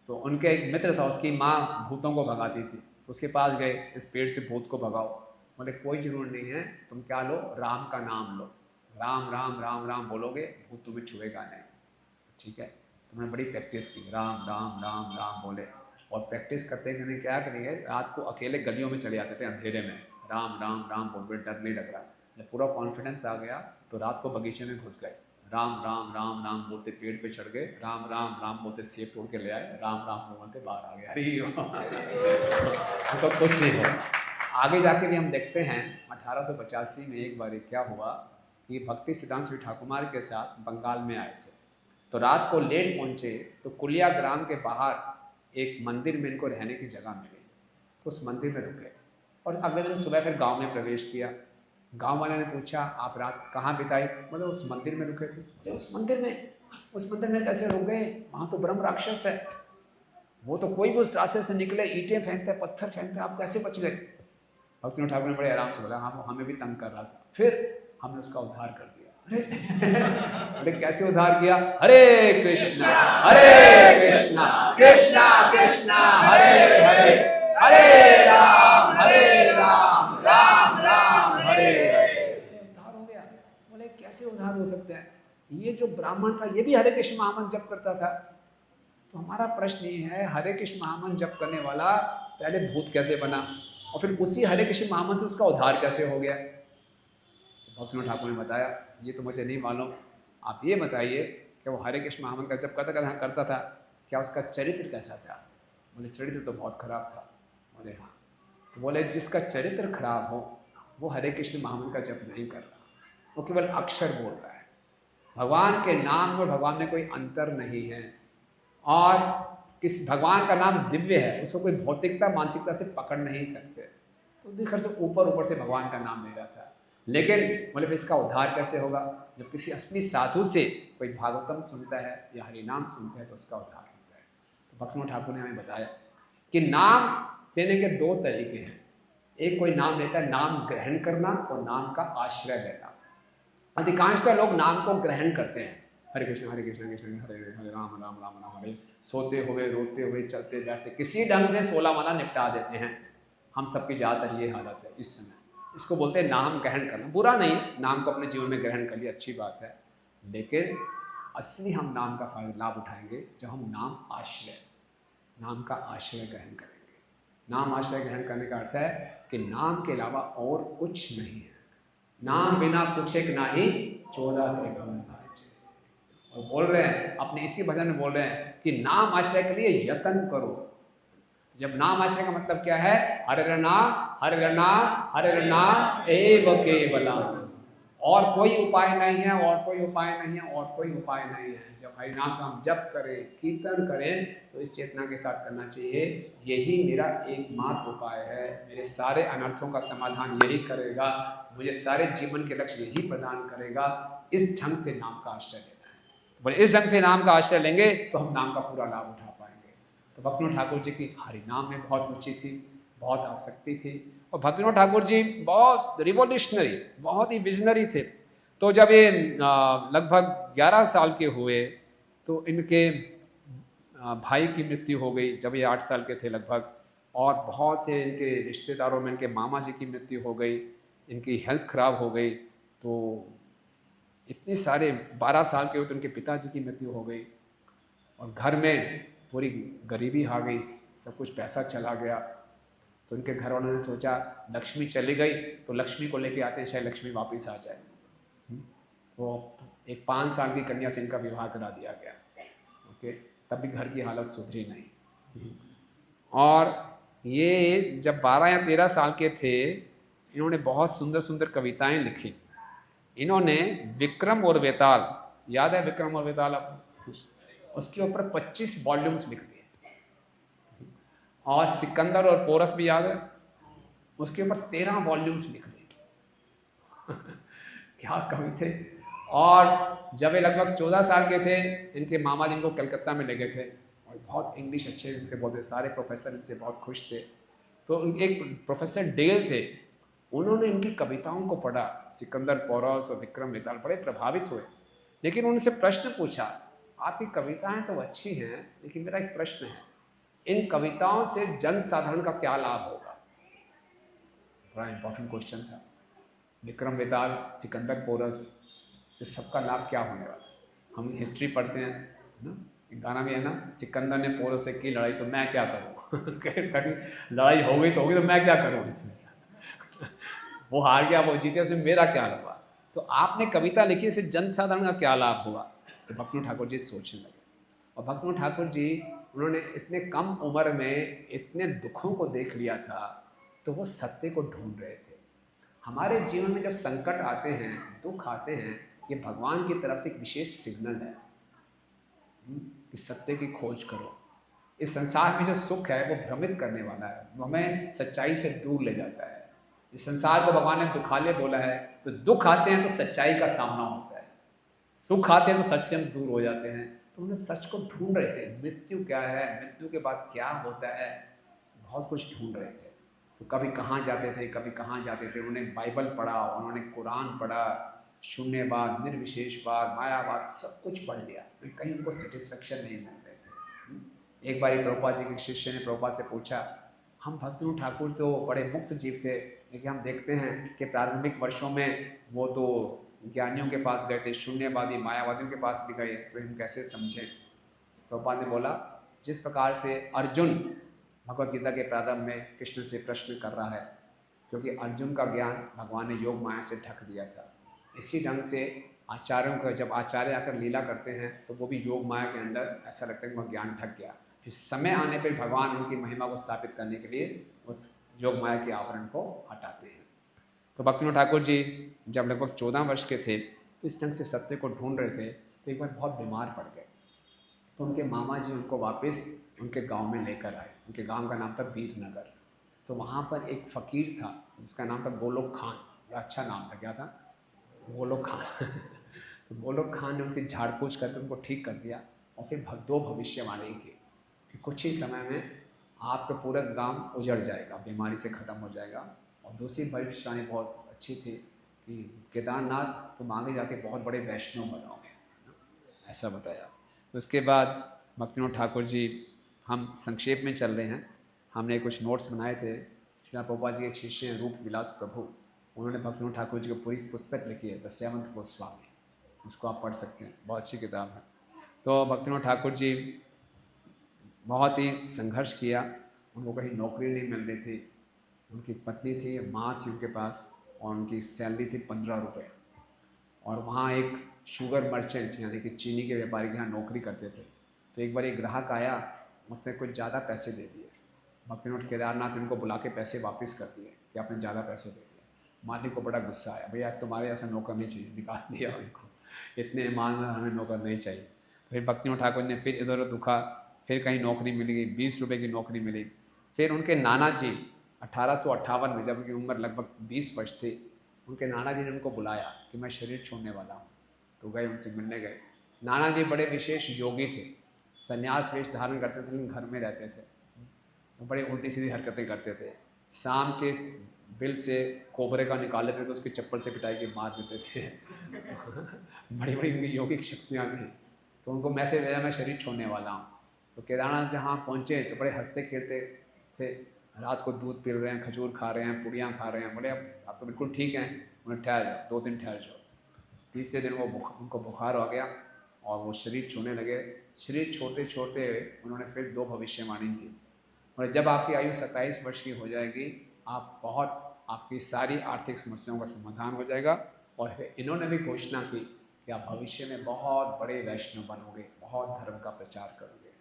तो उनके एक मित्र था, उसकी माँ भूतों को भगाती थी। उसके पास गए, इस पेड़ से भूत को भगाओ। बोले कोई जरूर नहीं है, तुम क्या लो, राम का नाम लो। राम राम राम राम बोलोगे, भूत तुम्हें छुएगा नहीं। ठीक है, तुमने बड़ी प्रैक्टिस की, राम राम राम राम बोले। और प्रैक्टिस करते करने क्या करेंगे, रात को अकेले गलियों में चले जाते थे अंधेरे में, राम राम राम बोल, डर नहीं लग रहा। जब पूरा कॉन्फिडेंस आ गया तो रात को बगीचे में घुस गए, राम राम राम राम बोलते पेड़ पे चढ़ गए, राम राम राम बोलते सेब तोड़ के ले आए, राम राम बोलते बाहर आ गया। अरे तो कुछ नहीं हो। आगे जाके भी हम देखते हैं 1885 में एक बार क्या हुआ कि भक्ति सिद्धांत श्री ठाकुमार के साथ बंगाल में आए थे। तो रात को लेट पहुंचे, तो कुलिया ग्राम के बाहर एक मंदिर में इनको रहने की जगह मिली। तो उस मंदिर में रुके और अगले दिन सुबह फिर गांव में प्रवेश किया। गांव वाले ने पूछा आप रात कहाँ बिताई? मतलब उस मंदिर में रुके थे। बोले उस मंदिर में कैसे रुक गए? वहाँ तो ब्रह्म राक्षस है, वो तो कोई भी उस रास्ते से निकले ईंटें फेंकते पत्थर फेंकते, आप कैसे बच गए? भक्तिविनोद ठाकुर ने बड़े आराम से बोला हम हमें भी तंग कर रहा था, फिर हमने उसका उद्धार कर दिया। अरे कैसे उद्धार किया? हरे कृष्णा कृष्णा कृष्णा हरे हरे, हरे राम राम राम हरे हरे। उद्धार हो गया। बोले कैसे उद्धार हो सकता है? ये जो ब्राह्मण था ये भी हरे कृष्ण महामंत्र जप करता था। तो हमारा प्रश्न ये है, हरे कृष्ण महामंत्र जप करने वाला पहले भूत कैसे बना, और फिर उसी हरे कृष्ण महामंत्र से उसका उद्धार कैसे हो गया? भक्तिविनोद ठाकुर ने बताया ये तो मुझे नहीं मालूम, आप ये बताइए कि वो हरे कृष्ण महामंत्र का जप करता था, क्या उसका चरित्र कैसा था? बोले चरित्र तो बहुत खराब था। बोले हाँ। तो बोले जिसका चरित्र खराब हो वो हरे कृष्ण महामंत्र का जप नहीं कर रहा, वो केवल अक्षर बोल रहा है। भगवान के नाम और भगवान में कोई अंतर नहीं है, और किस भगवान का नाम दिव्य है, उसको कोई भौतिकता मानसिकता से पकड़ नहीं सकते। तो दिखर से ऊपर से भगवान का नाम ले रहा था। लेकिन बोले फिर इसका उद्धार कैसे होगा? जब किसी असली साधु से कोई भागवतम सुनता है या हरिनाम सुनता है तो उसका उद्धार होता है। तो भक्तिविनोद ठाकुर ने हमें बताया कि नाम लेने के 2 तरीके हैं। एक कोई नाम लेता है नाम ग्रहण करना और नाम का आश्रय लेना। अधिकांशतः लोग नाम को ग्रहण करते हैं, हरे कृष्ण कृष्ण हरे हरे राम राम राम राम हरे, सोते हुए रोते हुए चलते बैठते किसी ढंग से 16 माला निपटा देते हैं। हम सबकी ज़्यादातर ये हालत है इस समय। इसको बोलते हैं नाम ग्रहण करना। बुरा नहीं, नाम को अपने जीवन में ग्रहण कर लिया, अच्छी बात है, लेकिन असली हम नाम का फायदा लाभ उठाएंगे जब हम नाम का आश्रय ग्रहण करेंगे। नाम आश्रय ग्रहण करने का अर्थ है कि नाम के अलावा और कुछ नहीं है। नाम बिना कुछ एक नाही 14 त्रिभुवन भाजै। और बोल रहे हैं अपने इसी भजन में बोल रहे हैं कि नाम आश्रय के लिए यत्न करो। जब नाम आश्रय का मतलब क्या है? हरे नाम हरे नाम हरे नाम एव केवलम। और कोई उपाय नहीं है, और कोई उपाय नहीं है, और कोई उपाय नहीं है। जब हरि नाम का हम जप करें, कीर्तन करें, तो इस चेतना के साथ करना चाहिए, यही मेरा एकमात्र उपाय है, मेरे सारे अनर्थों का समाधान यही करेगा, मुझे सारे जीवन के लक्ष्य यही प्रदान करेगा। इस ढंग से नाम का आश्रय लेना है। तो इस ढंग से नाम का आश्रय लेंगे तो हम नाम का पूरा लाभ उठा पाएंगे। तो भक्तिविनोद ठाकुर जी की हरि नाम में बहुत रुचि थी, बहुत आसक्ति थी। और भक्तिविनोद ठाकुर जी बहुत रिवोल्यूशनरी, बहुत ही विजनरी थे। तो जब ये लगभग 11 साल के हुए तो इनके भाई की मृत्यु हो गई जब ये 8 साल के थे लगभग। और बहुत से इनके रिश्तेदारों में इनके मामा जी की मृत्यु हो गई, इनकी हेल्थ खराब हो गई। तो इतने सारे 12 साल के हुए तो इनके पिताजी की मृत्यु हो गई, और घर में पूरी गरीबी आ गई, सब कुछ पैसा चला गया। तो उनके घर वालों ने सोचा लक्ष्मी चली गई तो लक्ष्मी को लेके आते हैं, शायद लक्ष्मी वापस आ जाए। वो एक 5 साल की कन्या से इनका विवाह करा दिया गया। ओके, तब भी घर की हालत सुधरी नहीं। और ये जब 12 या 13 साल के थे, इन्होंने बहुत सुंदर सुंदर कविताएं लिखी। इन्होंने विक्रम और वेताल, याद है विक्रम और वेताल आपको? उसके ऊपर 25 वॉल्यूम्स लिख दिए। और सिकंदर और पोरस भी याद है, उसके ऊपर 13 वॉल्यूम्स लिख दिए। क्या कवि थे। और जब ये लगभग 14 साल के थे, इनके मामा जी इनको कलकत्ता में ले गए थे, और बहुत इंग्लिश अच्छे इनसे बोलते, सारे प्रोफेसर इनसे बहुत खुश थे। तो एक प्रोफेसर डेल थे, उन्होंने इनकी कविताओं को पढ़ा, सिकंदर, पोरस और विक्रम वेताल, बड़े प्रभावित हुए। लेकिन उनसे प्रश्न पूछा, आपकी कविताएं तो अच्छी हैं, लेकिन मेरा एक प्रश्न है, इन कविताओं से जन साधारण का क्या लाभ होगा? बड़ा इंपॉर्टेंट क्वेश्चन था। विक्रम वेताल, सिकंदर, पोरस से सबका लाभ क्या होने वाला? हम हिस्ट्री पढ़ते हैं ना, गाना भी है ना, सिकंदर ने पोरस से की लड़ाई तो मैं क्या करूं। लड़ाई हो गई तो होगी, तो मैं क्या करूं इसमें। वो हार गया, वो जीते, उसमें मेरा क्या लाभ? तो आपने कविता लिखी, इससे जन साधारण का क्या लाभ हुआ? तो भक्तिविनोद ठाकुर जी सोचने लगे। और भक्तिविनोद ठाकुर जी, उन्होंने इतने कम उम्र में इतने दुखों को देख लिया था, तो वो सत्य को ढूंढ रहे थे। हमारे जीवन में जब संकट आते हैं, दुख आते हैं, ये भगवान की तरफ से एक विशेष सिग्नल है कि सत्य की खोज करो। इस संसार में जो सुख है वो भ्रमित करने वाला है, वो हमें सच्चाई से दूर ले जाता है। इस संसार को भगवान ने दुखालय बोला है। तो दुख आते हैं तो सच्चाई का सामना होता है, सुख आते हैं तो सच से हम दूर हो जाते हैं। तो उन्हें सच को ढूंढ रहे थे, मृत्यु क्या है, मृत्यु के बाद क्या होता है, बहुत कुछ ढूंढ रहे थे। तो कभी कहाँ जाते थे, कभी कहाँ जाते थे। उन्होंने बाइबल पढ़ा, उन्होंने कुरान पढ़ा, शून्यवाद, निर्विशेषवाद, मायावाद, सब कुछ पढ़ लिया, कहीं उनको सेटिस्फेक्शन नहीं मिल रहे थे। एक बार प्रभुपाद जी के शिष्य ने प्रभुपाद से पूछा, हम भक्तिविनोद ठाकुर तो बड़े मुक्त जीव थे, लेकिन हम देखते हैं कि प्रारंभिक वर्षों में वो तो ज्ञानियों के पास गए थे, शून्यवादी मायावादियों के पास भी गए, तो हम कैसे समझें? प्रभुपाद ने बोला, जिस प्रकार से अर्जुन भगवत गीता के प्रारंभ में कृष्ण से प्रश्न कर रहा है, क्योंकि अर्जुन का ज्ञान भगवान ने योग माया से ढक दिया था, इसी ढंग से आचार्यों का, जब आचार्य आकर लीला करते हैं तो वो भी योग माया के अंदर ऐसा लगता है कि वह ज्ञान ढक गया। फिर समय आने पर भगवान उनकी महिमा को स्थापित करने के लिए उस योग माया के आवरण को हटाते हैं। तो भक्तिविनोद ठाकुर जी जब लगभग 14 वर्ष के थे, तो इस ढंग से सत्य को ढूंढ रहे थे, तो एक बार बहुत बीमार पड़ गए। तो उनके मामा जी उनको वापस उनके गांव में लेकर आए। उनके गांव का नाम था वीरनगर। तो वहाँ पर एक फ़कीर था जिसका नाम था गोलोक खान, बड़ा अच्छा नाम था, क्या था? गोलोक खान। तो गोलोक खान ने उनकी झाड़ फूँच करके उनको ठीक कर दिया, और फिर 2 भविष्यवाणी की कि कुछ ही समय में आपका पूरा गांव उजड़ जाएगा, बीमारी से ख़त्म हो जाएगा। और दूसरी भविष्यवाणी बहुत अच्छी थी कि केदारनाथ तुम आगे जाके बहुत बड़े वैष्णव बनोगे, ऐसा बताया। तो उसके बाद भक्तिविनोद ठाकुर जी, हम संक्षेप में चल रहे हैं, हमने कुछ नोट्स बनाए थे। श्रील प्रभुपाद जी के एक शिष्य हैं रूप विलास प्रभु, उन्होंने भक्तिविनोद ठाकुर जी की पूरी पुस्तक लिखी है, द सेवंथ गोस्वामी, उसको आप पढ़ सकते हैं, बहुत अच्छी किताब है। तो भक्तिविनोद ठाकुर जी बहुत ही संघर्ष किया, उनको कहीं नौकरी नहीं मिल रही थी, उनकी पत्नी थी, माँ थी उनके पास, और उनकी सैलरी थी 15 रुपये, और वहाँ एक शुगर मर्चेंट यानी कि चीनी के व्यापारी के यहाँ नौकरी करते थे। तो एक बार एक ग्राहक आया, उसने कुछ ज़्यादा पैसे दे दिए, भक्तिविनोद केदारनाथ ने उनको बुला के पैसे वापस कर दिए कि आपने ज़्यादा पैसे दे दिए। मालिक को बड़ा गुस्सा आया, भैया तुम्हारे ऐसा नौकर नहीं चाहिए, निकाल दिया उनको, इतने ईमानदार हमें नौकर नहीं चाहिए। तो फिर भक्तिविनोद ठाकुर ने फिर इधर उधर दुखा, फिर कहीं नौकरी मिल गई, 20 रुपये की नौकरी मिली। फिर उनके नाना जी 1858 में, जब उनकी उम्र लगभग 20 वर्ष थी, उनके नाना जी ने उनको बुलाया कि मैं शरीर छोड़ने वाला हूँ। तो गए, उनसे मिलने गए। नाना जी बड़े विशेष योगी थे, संन्यास वेश धारण करते थे लेकिन घर में रहते थे, वो बड़े उल्टी सीधी हरकतें करते थे। शाम के बिल से कोबरे का निकाल लेते थे तो उसकी चप्पल से पिटाई के मार देते थे बड़ी बड़ी उनकी योगिक शक्तियाँ थी। तो उनको मैसेज भेजा, मैं शरीर छोड़ने वाला हूँ। तो केदारनाथ जहाँ पहुँचे तो बड़े हंसते खेलते थे, रात को दूध पी रहे हैं, खजूर खा रहे हैं, पुड़ियाँ खा रहे हैं। बोले अब तो बिल्कुल ठीक हैं, उन्हें ठहर जाओ, 2 दिन ठहर जाओ। तीसरे दिन उनको बुखार हो गया और वो शरीर छोड़ने लगे। शरीर छोड़ते छोड़ते उन्होंने फिर 2 भविष्यवाणी की, और जब आपकी आयु 27 वर्ष की हो जाएगी, आपकी सारी आर्थिक समस्याओं का समाधान हो जाएगा। और इन्होंने भी घोषणा की कि आप भविष्य में बहुत बड़े वैष्णव बनोगे, बहुत धर्म का प्रचार करोगे।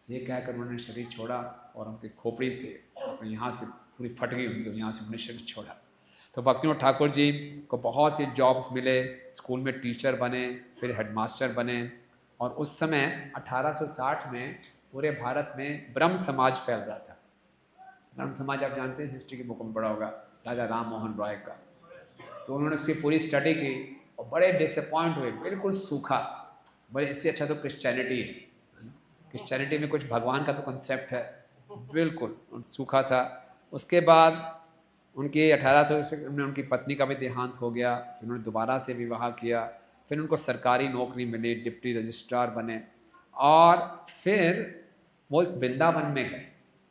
ये कहकर उन्होंने शरीर छोड़ा और उनकी खोपड़ी से अपने यहाँ से पूरी फट गई, उनके यहाँ से उन्होंने शरीर छोड़ा। तो भक्तिविनोद ठाकुर जी को बहुत सी जॉब्स मिले, स्कूल में टीचर बने, फिर हेडमास्टर बने। और उस समय 1860 में पूरे भारत में ब्रह्म समाज फैल रहा था। ब्रह्म समाज आप जानते हैं, हिस्ट्री की बुक में पढ़ा होगा, राजा राम मोहन रॉय का। तो उन्होंने उसकी पूरी स्टडी की और बड़े डिसअपॉइंट हुए, बिल्कुल सूखा। बड़े इससे अच्छा तो क्रिश्चियनिटी है, क्रिश्चियनिटी में कुछ भगवान का तो कंसेप्ट है, बिल्कुल सूखा था। उसके बाद उनके 1800 में उनकी पत्नी का भी देहांत हो गया, फिर उन्होंने दोबारा से विवाह किया, फिर उनको सरकारी नौकरी मिली, डिप्टी रजिस्ट्रार बने। और फिर वो वृंदावन में गए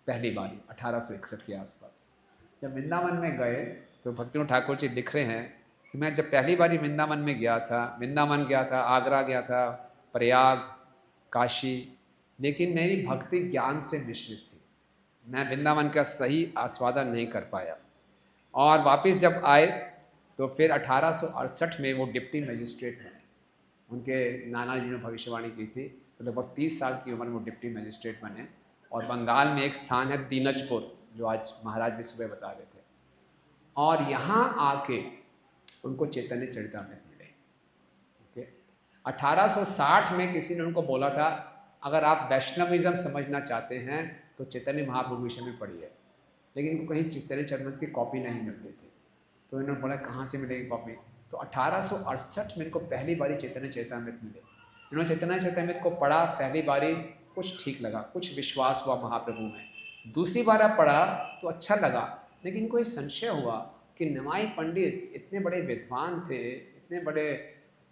पहली बारी 1861 के आसपास। जब वृंदावन में गए तो भक्तिविनोद ठाकुर जी लिख रहे हैं कि मैं जब पहली बारी वृंदावन में गया था, आगरा गया था, प्रयाग, काशी, लेकिन मेरी भक्ति ज्ञान से मिश्रित थी, मैं वृंदावन का सही आस्वादन नहीं कर पाया। और वापस जब आए तो फिर 1868 में वो डिप्टी मजिस्ट्रेट बने। उनके नाना जी ने भविष्यवाणी की थी, तो लगभग 30 साल की उम्र में वो डिप्टी मजिस्ट्रेट बने। और बंगाल में एक स्थान है दीनजपुर, जो आज महाराज भी सुबह बता रहे थे, और यहाँ आके उनको चैतन्य चरितामृत मिले। ओके, 1860 में किसी ने उनको बोला था, अगर आप वैष्णविज्म समझना चाहते हैं तो चैतन्य महाप्रभु विषय में पढ़िए, लेकिन इनको कहीं चैतन्य चरितामृत की कॉपी नहीं मिल रही थी। तो इन्होंने बोला कहाँ से मिलेगी कॉपी। तो 1868 में इनको पहली बारी चैतन्य चरितामृत मिले। इन्होंने चैतन्य चरितामृत को पढ़ा, पहली बारी कुछ ठीक लगा, कुछ विश्वास हुआ महाप्रभु में। दूसरी बार आप पढ़ा तो अच्छा लगा, लेकिन इनको ये संशय हुआ कि निमाई पंडित इतने बड़े विद्वान थे, इतने बड़े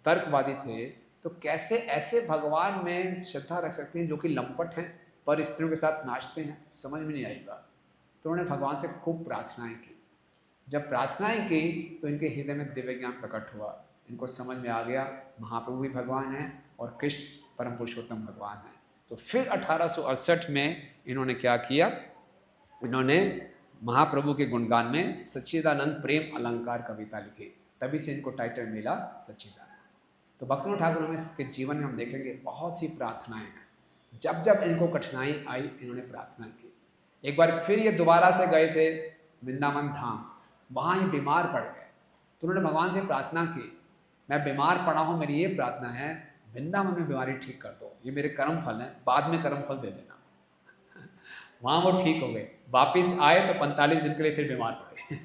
तर्कवादी थे, तो कैसे ऐसे भगवान में श्रद्धा रख सकते हैं जो कि लंपट हैं, पर स्त्रियों के साथ नाचते हैं, समझ में नहीं आई बात। तो उन्होंने भगवान से खूब प्रार्थनाएं की। जब प्रार्थनाएं की तो इनके हृदय में दिव्य ज्ञान प्रकट हुआ, इनको समझ में आ गया महाप्रभु भी भगवान है और कृष्ण परम पुरुषोत्तम भगवान है। तो फिर 1868 में इन्होंने क्या किया, इन्होंने महाप्रभु के गुणगान में सच्चिदानंद प्रेम अलंकार कविता लिखी, तभी से इनको टाइटल मिला सच्चिदानंद। तो भक्तिविनोद ठाकुर के जीवन में हम देखेंगे बहुत सी प्रार्थनाएं हैं। जब जब इनको कठिनाई आई इन्होंने प्रार्थना की। एक बार फिर ये दोबारा से गए थे वृंदावन धाम, वहाँ ये बीमार पड़ गए। तो उन्होंने भगवान से प्रार्थना की, मैं बीमार पड़ा हूँ, मेरी ये प्रार्थना है वृंदावन में बीमारी ठीक कर दो, ये मेरे कर्म फल है, बाद में कर्म फल दे देना। वहाँ वो ठीक हो गए, वापिस आए तो 45 दिन के लिए फिर बीमार पड़े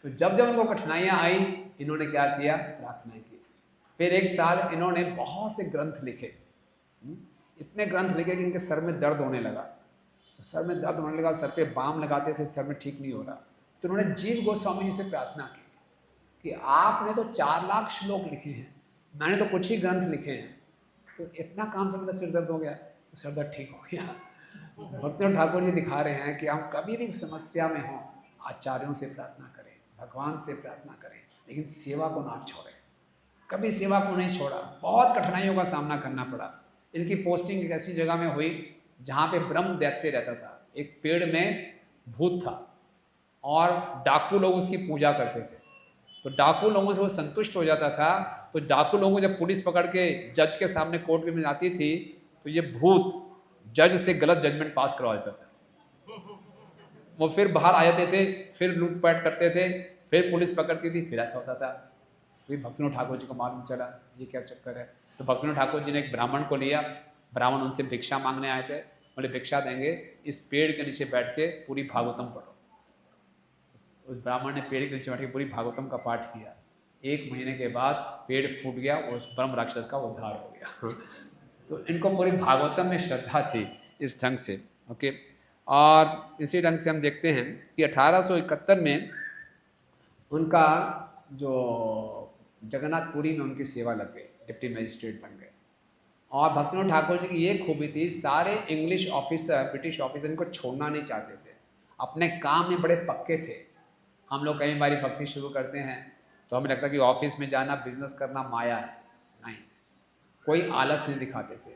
तो जब जब उनको कठिनाइयाँ आई इन्होंने क्या किया, प्रार्थना की। फिर एक साल इन्होंने बहुत से ग्रंथ लिखे, इतने ग्रंथ लिखे कि इनके सर में दर्द होने लगा। तो सर में दर्द होने लगा, सर पे बाम लगाते थे, सर में ठीक नहीं हो रहा। तो उन्होंने जीव गोस्वामी जी से प्रार्थना की कि आपने तो 4 लाख श्लोक लिखे हैं, मैंने तो कुछ ही ग्रंथ लिखे हैं, तो इतना काम से मेरा सिर दर्द हो गया। तो सिर दर्द ठीक हो गया। भक्तिविनोद ठाकुर जी दिखा रहे हैं कि हम कभी भी समस्या में हों आचार्यों से प्रार्थना करें, भगवान से प्रार्थना करें, लेकिन सेवा को ना छोड़ें। कभी सेवा को नहीं छोड़ा, बहुत कठिनाइयों का सामना करना पड़ा। इनकी पोस्टिंग एक ऐसी जगह में हुई जहाँ पे ब्रह्म दैत्य रहता था। एक पेड़ में भूत था और डाकू लोग उसकी पूजा करते थे। तो डाकू लोगों से वो संतुष्ट हो जाता था। तो डाकू लोगों को जब पुलिस पकड़ के जज के सामने कोर्ट में आती थी तो ये भूत जज से गलत जजमेंट पास करवा देता था। वो फिर बाहर आ जाते थे, फिर लूटपाट करते थे, फिर पुलिस पकड़ती थी, फिर ऐसा होता था। फिर भक्तिविनोद ठाकुर जी को मालूम चला ये क्या चक्कर है। तो भक्तिविनोद ठाकुर जी ने एक ब्राह्मण को लिया। ब्राह्मण उनसे भिक्षा मांगने आए थे, बोले भिक्षा देंगे, इस पेड़ के नीचे बैठ के पूरी भागवतम पढ़ो। उस ब्राह्मण ने पेड़ के नीचे बैठ के पूरी भागवतम का पाठ किया। 1 महीने के बाद पेड़ फूट गया और उस ब्रह्म राक्षस का उद्धार हो गया। तो इनको पूरी भागवतम में श्रद्धा थी इस ढंग से। ओके, और इसी ढंग से हम देखते हैं कि 1871 में उनका जो जगन्नाथपुरी में उनकी सेवा लग गई, डिप्टी मजिस्ट्रेट बन गए। और भक्तिविनोद ठाकुर जी की ये खूबी थी, सारे इंग्लिश ऑफिसर, ब्रिटिश ऑफिसर इनको छोड़ना नहीं चाहते थे, अपने काम में बड़े पक्के थे। हम लोग कई बार भक्ति शुरू करते हैं तो हमें लगता है कि ऑफिस में जाना, बिजनेस करना माया है। नहीं, कोई आलस नहीं दिखाते थे।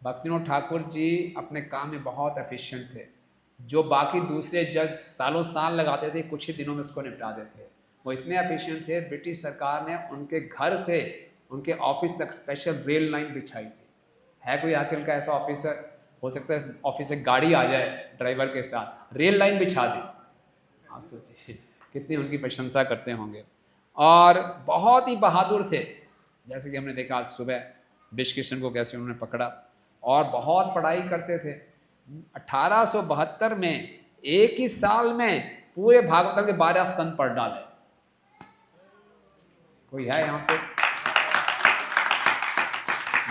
भक्तिविनोद ठाकुर जी अपने काम में बहुत एफिशिएंट थे। जो बाकी दूसरे जज सालों साल लगाते थे, कुछ ही दिनों में उसको निपटा देते थे। वो इतने एफिशिएंट थे, ब्रिटिश सरकार ने उनके घर से उनके ऑफिस तक स्पेशल रेल लाइन बिछाई थी। है कोई आजकल का ऐसा ऑफिसर? हो सकता है ऑफिस से गाड़ी आ जाए ड्राइवर के साथ, रेल लाइन बिछा दी। हाँ, सोचिए कितनी उनकी प्रशंसा करते होंगे। और बहुत ही बहादुर थे, जैसे कि हमने देखा आज सुबह विश कृष्ण को कैसे उन्होंने पकड़ा। और बहुत पढ़ाई करते थे। 1872 में एक ही साल में पूरे भागवत के 12 स्कंद पढ़ डाले। कोई है यहाँ पे?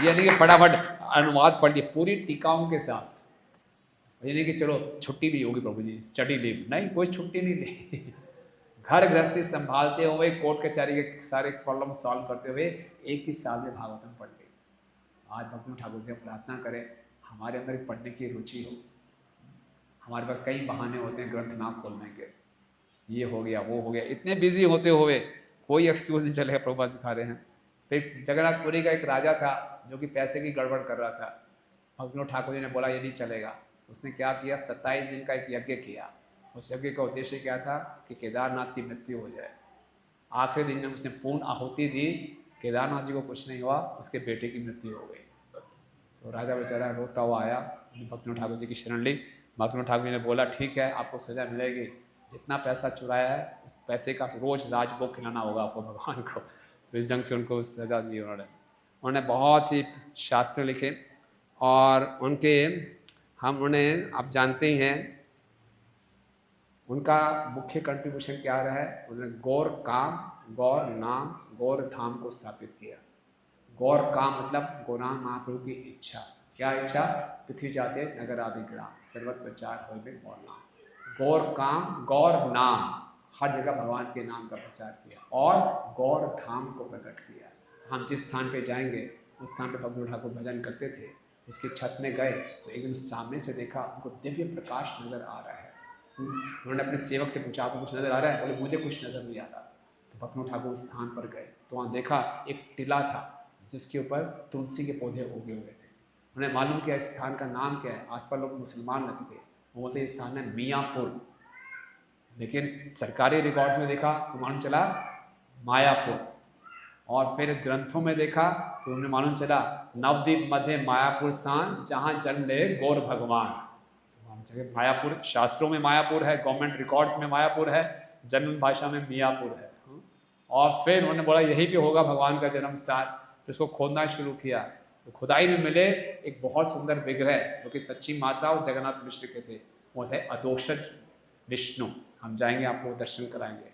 ये नहीं कि फटाफट अनुवाद पढ़ लिया, पूरी टीकाओं के साथ। ये नहीं कि चलो छुट्टी ली होगी प्रभु जी, स्टडी लीव, नहीं, कोई छुट्टी नहीं ली। घर गृहस्थी संभालते हुए, कोर्ट कचहरी के सारे प्रॉब्लम सॉल्व करते हुए एक ही साल में भागवतम पढ़ ली। आज भक्तिविनोद ठाकुर से प्रार्थना करें हमारे अंदर पढ़ने की रुचि हो। हमारे पास कई बहाने होते हैं ग्रंथ ना खोलने के, ये हो गया वो हो गया, इतने बिजी होते हुए कोई एक्सक्यूज नहीं चलेगा। प्रभुपाद दिखा रहे हैं। फिर जगन्नाथपुरी का एक राजा था जो कि पैसे की गड़बड़ कर रहा था। भक्तिविनोद ठाकुर जी ने बोला ये नहीं चलेगा। उसने क्या किया, 27 दिन का एक यज्ञ किया। उस यज्ञ का उद्देश्य क्या था कि केदारनाथ की मृत्यु हो जाए। आखिरी दिन में उसने पूर्ण आहुति दी, केदारनाथ जी को कुछ नहीं हुआ, उसके बेटे की मृत्यु हो गई। तो राजा बेचारा रोता हुआ आया, भक्तिविनोद ठाकुर जी की शरण ली। भक्तिविनोद ठाकुर जी ने बोला ठीक है, आपको सजा मिलेगी, जितना पैसा चुराया है उस पैसे का रोज राजभोग खिलाना होगा आपको भगवान को। तो इस ढंग से उनको सजा दी उन्होंने बहुत सी शास्त्र लिखे। और उनके हम उन्हें आप जानते ही हैं उनका मुख्य कंट्रीब्यूशन क्या रहा है। उन्होंने गौर काम, गौर नाम, गौर धाम को स्थापित किया। गौर काम मतलब गौरांग महाप्रभु की इच्छा। क्या इच्छा? पृथ्वी जाते नगर आदिग्राम सर्वत्र प्रचार हो में गौर नाम। गौर काम, गौर नाम, हर जगह भगवान के नाम का प्रचार किया और गौर धाम को प्रकट किया। हम जिस स्थान पे जाएंगे उस स्थान पे भक्तिविनोद ठाकुर भजन करते थे। उसकी छत में गए तो एकदम सामने से देखा उनको दिव्य प्रकाश नजर आ रहा है। उन्होंने अपने सेवक से पूछा आपको कुछ नजर आ रहा है? बोले मुझे कुछ नजर नहीं आ रहा। तो भक्तिविनोद ठाकुर उस स्थान पर गए तो वहाँ देखा एक टिला था जिसके ऊपर तुलसी के पौधे उगे हुए थे। उन्हें मालूम किया इस स्थान का नाम क्या है। आसपास लोग मुसलमान रहते थे, वो बोलते इस स्थान है मियाँपुर, लेकिन सरकारी रिकॉर्ड्स में देखा तो मालूम चला मायापुर। और फिर ग्रंथों में देखा तो उन्हें मालूम चला नवद्वीप मध्य मायापुर स्थान जहाँ जन्म ले गौर भगवान। मायापुर शास्त्रों में मायापुर है, गवर्नमेंट रिकॉर्ड्स में मायापुर है, जन्म भाषा में मियाँपुर है। और फिर उन्होंने बोला यहीं पे होगा भगवान का जन्म स्थान। फिर उसको खोदना शुरू किया तो खुदाई में मिले एक बहुत सुंदर विग्रह जो कि सच्ची माता और जगन्नाथ मिश्र के थे। वो थे अदोषज विष्णु। हम जाएंगे आपको दर्शन कराएंगे।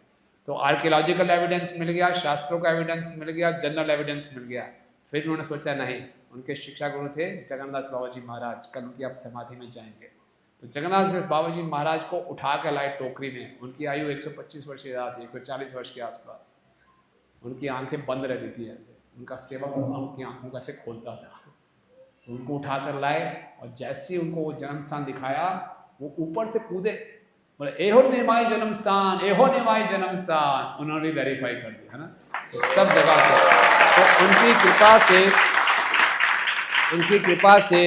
तो आर्कियोलॉजिकल एविडेंस मिल गया, शास्त्रों का एविडेंस मिल गया, जनरल एविडेंस मिल गया। फिर उन्होंने सोचा नहीं, उनके शिक्षा गुरु थे जगन्नाथ बाबा जी महाराज, कल उनकी आप समाधि में जाएंगे। तो जगन्नाथ बाबा जी महाराज को उठा कर लाए टोकरी में। उनकी आयु 125 वर्ष की थी, 140 वर्ष के आसपास। उनकी आंखें बंद रहती थी, उनका सेवक उनकी आंखों को ऐसे खोलता था। तो उनको उठाकर लाए और जैसे ही उनको वो जन्म स्थान दिखाया वो ऊपर से कूदे, बोले एहो निमाई जन्म स्थान, एहो निमाई जन्म स्थान, उन्होंने भी वेरीफाई कर दिया है ना, तो सब जगह से। तो उनकी कृपा से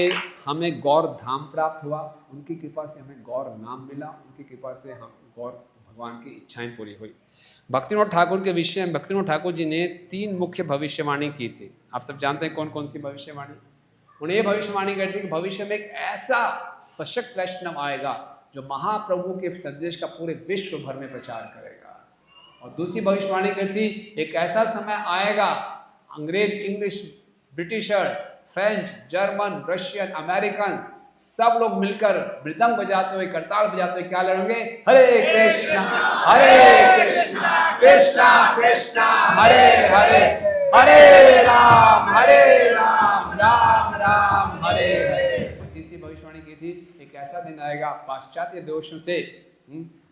हमें गौर धाम प्राप्त हुआ, उनकी कृपा से हमें गौर नाम मिला, उनकी कृपा से हम गौर भगवान की इच्छाएं पूरी हुई। भक्तिविनोद ठाकुर के विषय में भक्तिविनोद ठाकुर जी ने 3 मुख्य भविष्यवाणी की थी। आप सब जानते हैं कौन कौन सी भविष्यवाणी? उन्हें भविष्यवाणी करती कि भविष्य में एक ऐसा सशक्त वैष्णव आएगा जो महाप्रभु के संदेश का पूरे विश्व भर में प्रचार करेगा। और दूसरी भविष्यवाणी करती एक ऐसा समय आएगा, अंग्रेज, English, Britishers, French, German, Russian, American सब लोग मिलकर मृदंग बजाते हुए, करताल बजाते हुए क्या लड़ेंगे? हरे कृष्णा कृष्णा कृष्णा हरे हरे, हरे राम राम राम हरे हरे। तीसरी भविष्यवाणी की थी एक ऐसा दिन आएगा पाश्चात्य देशों से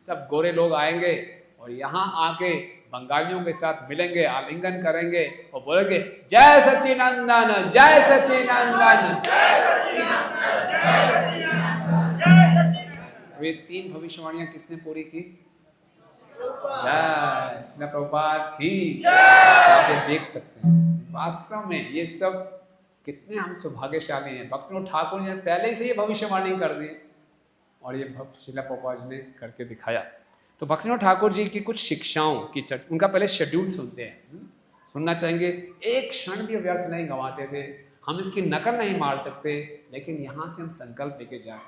सब गोरे लोग आएंगे और यहाँ आके बंगालियों के साथ मिलेंगे, आलिंगन करेंगे और बोलेंगे जय सच्चिदानंद, जय सच्चिदानंद। तो ये 3 भविष्यवाणियां किसने पूरी की? जय श्री प्रभुपाद की। आप ये देख सकते हैं वास्तव में ये सब कितने हम सौभाग्यशाली हैं। भक्तिविनोद ठाकुर जी ने पहले से ये भविष्यवाणी कर दी और ये श्रील प्रभुपाद जी ने करके दिखाया। तो भक्तिविनोद ठाकुर जी की कुछ शिक्षाओं की उनका पहले शेड्यूल सुनते हैं, सुनना चाहेंगे। एक क्षण भी व्यर्थ नहीं गंवाते थे। हम इसकी नकल नहीं मार सकते, लेकिन यहाँ से हम संकल्प लेके जाएं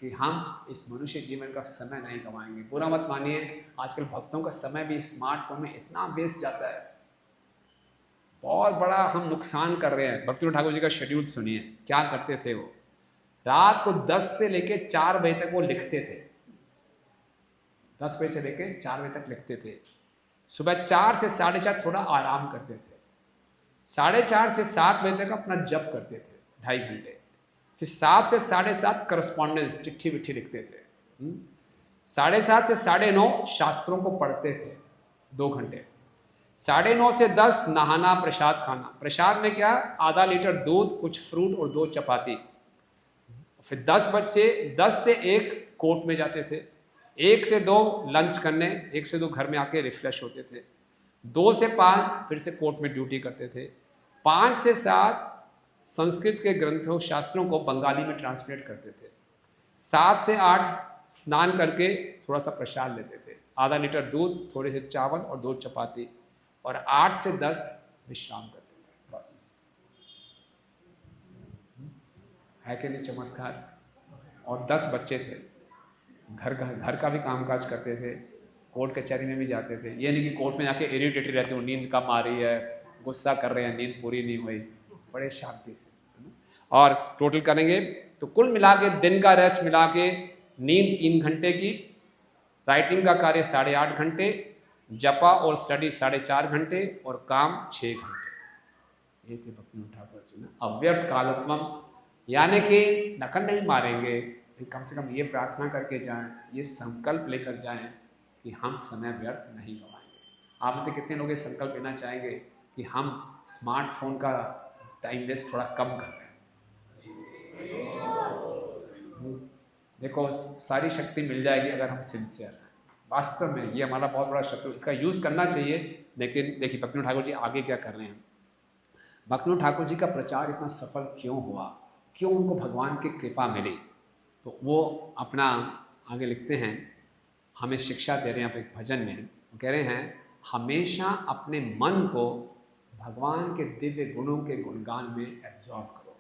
कि हम इस मनुष्य जीवन का समय नहीं गंवाएंगे। बुरा मत मानिए, आजकल भक्तों का समय भी स्मार्टफोन में इतना वेस्ट जाता है, बहुत बड़ा हम नुकसान कर रहे हैं। भक्तिविनोद ठाकुर जी का शेड्यूल सुनिए, क्या करते थे वो। रात को 10 से लेके 4 बजे तक वो लिखते थे, 10 बजे से लेके 4 बजे तक लिखते थे। सुबह 4 से 4:30 थोड़ा आराम करते थे, 4:30 से 7 बजे तक अपना जप करते थे 2.5 घंटे। फिर 7 से 7:30 करस्पॉन्डेंस, चिट्ठी विट्ठी लिखते थे। 7:30 से 9:30 शास्त्रों को पढ़ते थे 2 घंटे। 9:30 से 10 नहाना, प्रसाद खाना। प्रसाद में क्या? आधा लीटर दूध, कुछ फ्रूट और 2 चपाती। फिर 10 से 1 कोर्ट में जाते थे, 1 से 2 लंच करने, 1 से 2 घर में आके रिफ्रेश होते थे। 2 से 5 फिर से कोर्ट में ड्यूटी करते थे। 5 से 7 संस्कृत के ग्रंथों, शास्त्रों को बंगाली में ट्रांसलेट करते थे। 7 से 8 स्नान करके थोड़ा सा प्रसाद लेते थे, आधा लीटर दूध, थोड़े से चावल और 2 चपाती। और 8 से 10 विश्राम करते थे, बस। है कि नहीं चमत्कार? और 10 बच्चे थे, घर का भी कामकाज करते थे, कोर्ट कचहरी में भी जाते थे। ये नहीं कि कोर्ट में जाके इरिटेटेड रहते हो, नींद कम आ रही है, गुस्सा कर रहे हैं, नींद पूरी नहीं हुई, बड़े शांति से। और टोटल करेंगे तो कुल मिला के दिन का रेस्ट मिला के नींद 3 घंटे की, राइटिंग का कार्य 8.5 घंटे, जपा और स्टडी 4.5 घंटे और काम 6 घंटे। ये थे भक्तिविनोद ठाकुर जी ना। अव्यर्थ कालत्वम, यानी कि नकल नहीं मारेंगे, कम से कम ये प्रार्थना करके जाएं, ये संकल्प लेकर जाएं कि हम समय व्यर्थ नहीं गंवाएंगे। आप में से कितने लोग ये संकल्प लेना चाहेंगे कि हम स्मार्टफोन का टाइम वेस्ट थोड़ा कम कर रहे हैं? देखो, सारी शक्ति मिल जाएगी अगर हम सिंसियर हैं। वास्तव में ये हमारा बहुत बड़ा शत्रु, इसका यूज़ करना चाहिए। लेकिन देखिए भक्तिविनोद ठाकुर जी आगे क्या कर रहे हैं। भक्तिविनोद ठाकुर जी का प्रचार इतना सफल क्यों हुआ, क्यों उनको भगवान की कृपा मिली, तो वो अपना आगे लिखते हैं, हमें शिक्षा दे रहे हैं अपने भजन में। वो कह रहे हैं, हमेशा अपने मन को भगवान के दिव्य गुणों के गुणगान में एब्जॉर्ब करो,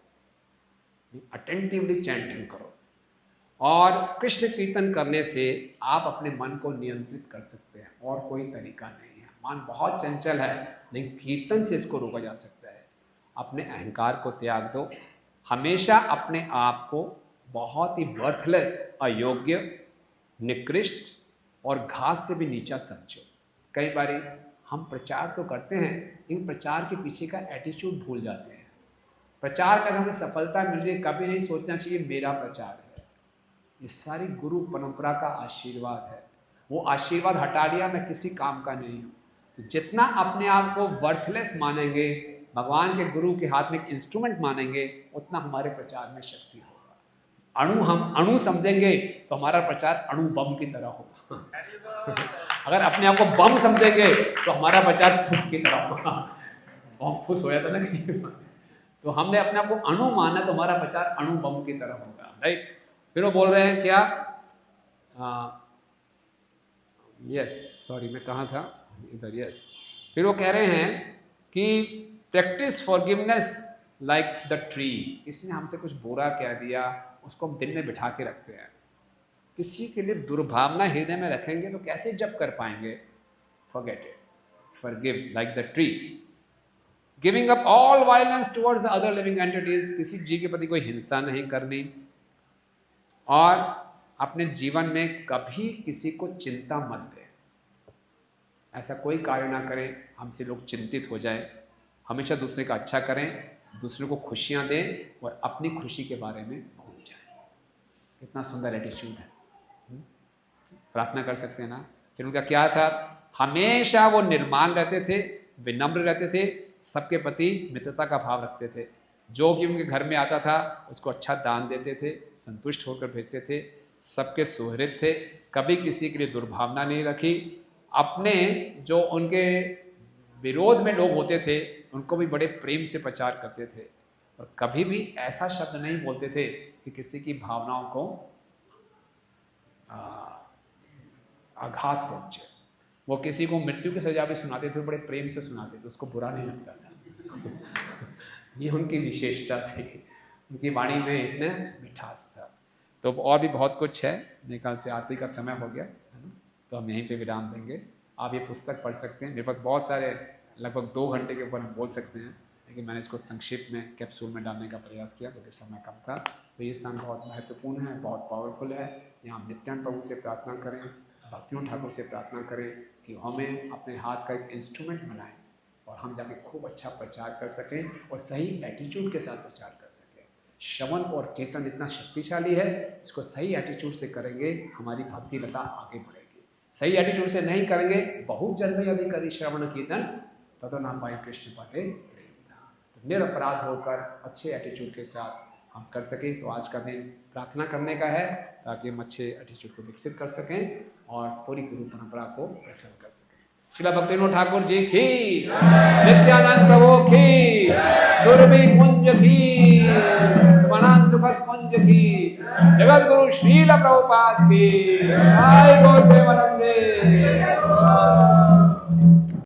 अटेंटिवली चैंटिंग करो। और कृष्ण कीर्तन करने से आप अपने मन को नियंत्रित कर सकते हैं, और कोई तरीका नहीं है। मन बहुत चंचल है, लेकिन कीर्तन से इसको रोका जा सकता है। अपने अहंकार को त्याग दो, हमेशा अपने आप को बहुत ही वर्थलेस, अयोग्य, निकृष्ट और घास से भी नीचा समझो। कई बार हम प्रचार तो करते हैं, लेकिन प्रचार के पीछे का एटीट्यूड भूल जाते हैं। प्रचार में हमें सफलता मिल रही है, कभी नहीं सोचना चाहिए मेरा प्रचार है। ये सारी गुरु परंपरा का आशीर्वाद है, वो आशीर्वाद हटा लिया, मैं किसी काम का नहीं हूँ। तो जितना अपने आप को वर्थलेस मानेंगे, भगवान के गुरु के हाथ में एक इंस्ट्रूमेंट मानेंगे, उतना हमारे प्रचार में शक्ति होगा। अणु हम अणु समझेंगे तो हमारा प्रचार अणु बम की तरह होगा। अगर अपने आप को बम समझेंगे तो हमारा प्रचार फुस की तरह होगा। बम फुस हो जाता ना कहीं। तो हमने अपने आप को अणु माना तो हमारा प्रचार अणु बम की तरह होगा, राइट। फिर वो बोल रहे हैं क्या, यस सॉरी मैं कहाँ था, इधर, यस। फिर वो कह रहे हैं कि practice forgiveness like the tree. किसी ने हमसे कुछ बुरा कह दिया, उसको हम दिल में बिठा के रखते हैं। किसी के लिए दुर्भावना हृदय में रखेंगे तो कैसे जप कर पाएंगे। Forget it, forgive like the tree. Giving up all violence towards other living entities. किसी जीव के प्रति कोई हिंसा नहीं करनी, और अपने जीवन में कभी किसी को चिंता मत दें। ऐसा कोई कार्य ना करें हमसे लोग चिंतित हो जाए। हमेशा दूसरे का अच्छा करें, दूसरे को खुशियां दें और अपनी खुशी के बारे में भूल जाएं। कितना सुंदर एटीट्यूड है। प्रार्थना कर सकते हैं ना। फिर उनका क्या था, हमेशा वो निर्माण रहते थे, विनम्र रहते थे, सबके प्रति मित्रता का भाव रखते थे। जो कि उनके घर में आता था उसको अच्छा दान देते थे, संतुष्ट होकर भेजते थे, सबके सुहृद थे, कभी किसी के लिए दुर्भावना नहीं रखी। अपने जो उनके विरोध में लोग होते थे उनको भी बड़े प्रेम से प्रचार करते थे, और कभी भी ऐसा शब्द नहीं बोलते थे कि किसी की भावनाओं को आघात पहुंचे। वो किसी को मृत्यु की सजा भी सुनाते थे, बड़े प्रेम से सुनाते थे, उसको बुरा नहीं लगता था। ये उनकी विशेषता थी, उनकी वाणी में इतने मिठास था। तो और भी बहुत कुछ है, मेरे ख्याल से आरती का समय हो गया है ना, तो हम यहीं पे विराम देंगे। आप ये पुस्तक पढ़ सकते हैं। मेरे पास बहुत सारे, लगभग 2 घंटे के ऊपर हम बोल सकते हैं, लेकिन मैंने इसको संक्षिप्त में कैप्सूल में डालने का प्रयास किया क्योंकि समय कम था। तो ये स्थान बहुत महत्वपूर्ण है, बहुत पावरफुल है। यहाँ नित्यानंद प्रभु से प्रार्थना करें, भक्तियों ठाकुर से प्रार्थना करें कि हमें अपने हाथ का एक इंस्ट्रूमेंट बनाएं और हम जाके खूब अच्छा प्रचार कर सकें और सही एटीट्यूड के साथ प्रचार कर सकें। श्रवण और कीर्तन इतना शक्तिशाली है, इसको सही एटीट्यूड से करेंगे हमारी भक्ति लता आगे बढ़ेगी। सही एटीट्यूड से नहीं करेंगे, बहुत जन में यदि करी श्रवण कीर्तन ततो ना पाए कृष्ण पाए प्रेम। तो निरपराध होकर अच्छे एटीट्यूड के साथ हम कर सकें। तो आज का दिन प्रार्थना करने का है ताकि हम अच्छे एटीट्यूड को विकसित कर सकें और पूरी गुरु परंपरा को प्रसन्न कर सकें। श्रील भक्तिविनोद ठाकुर जी की, नित्यानंद प्रभु की, सुरभि कुंज की, समानंद सुखद कुंज की, जगत गुरु श्रील प्रभुपाद की, जय गौर प्रेमानंदे।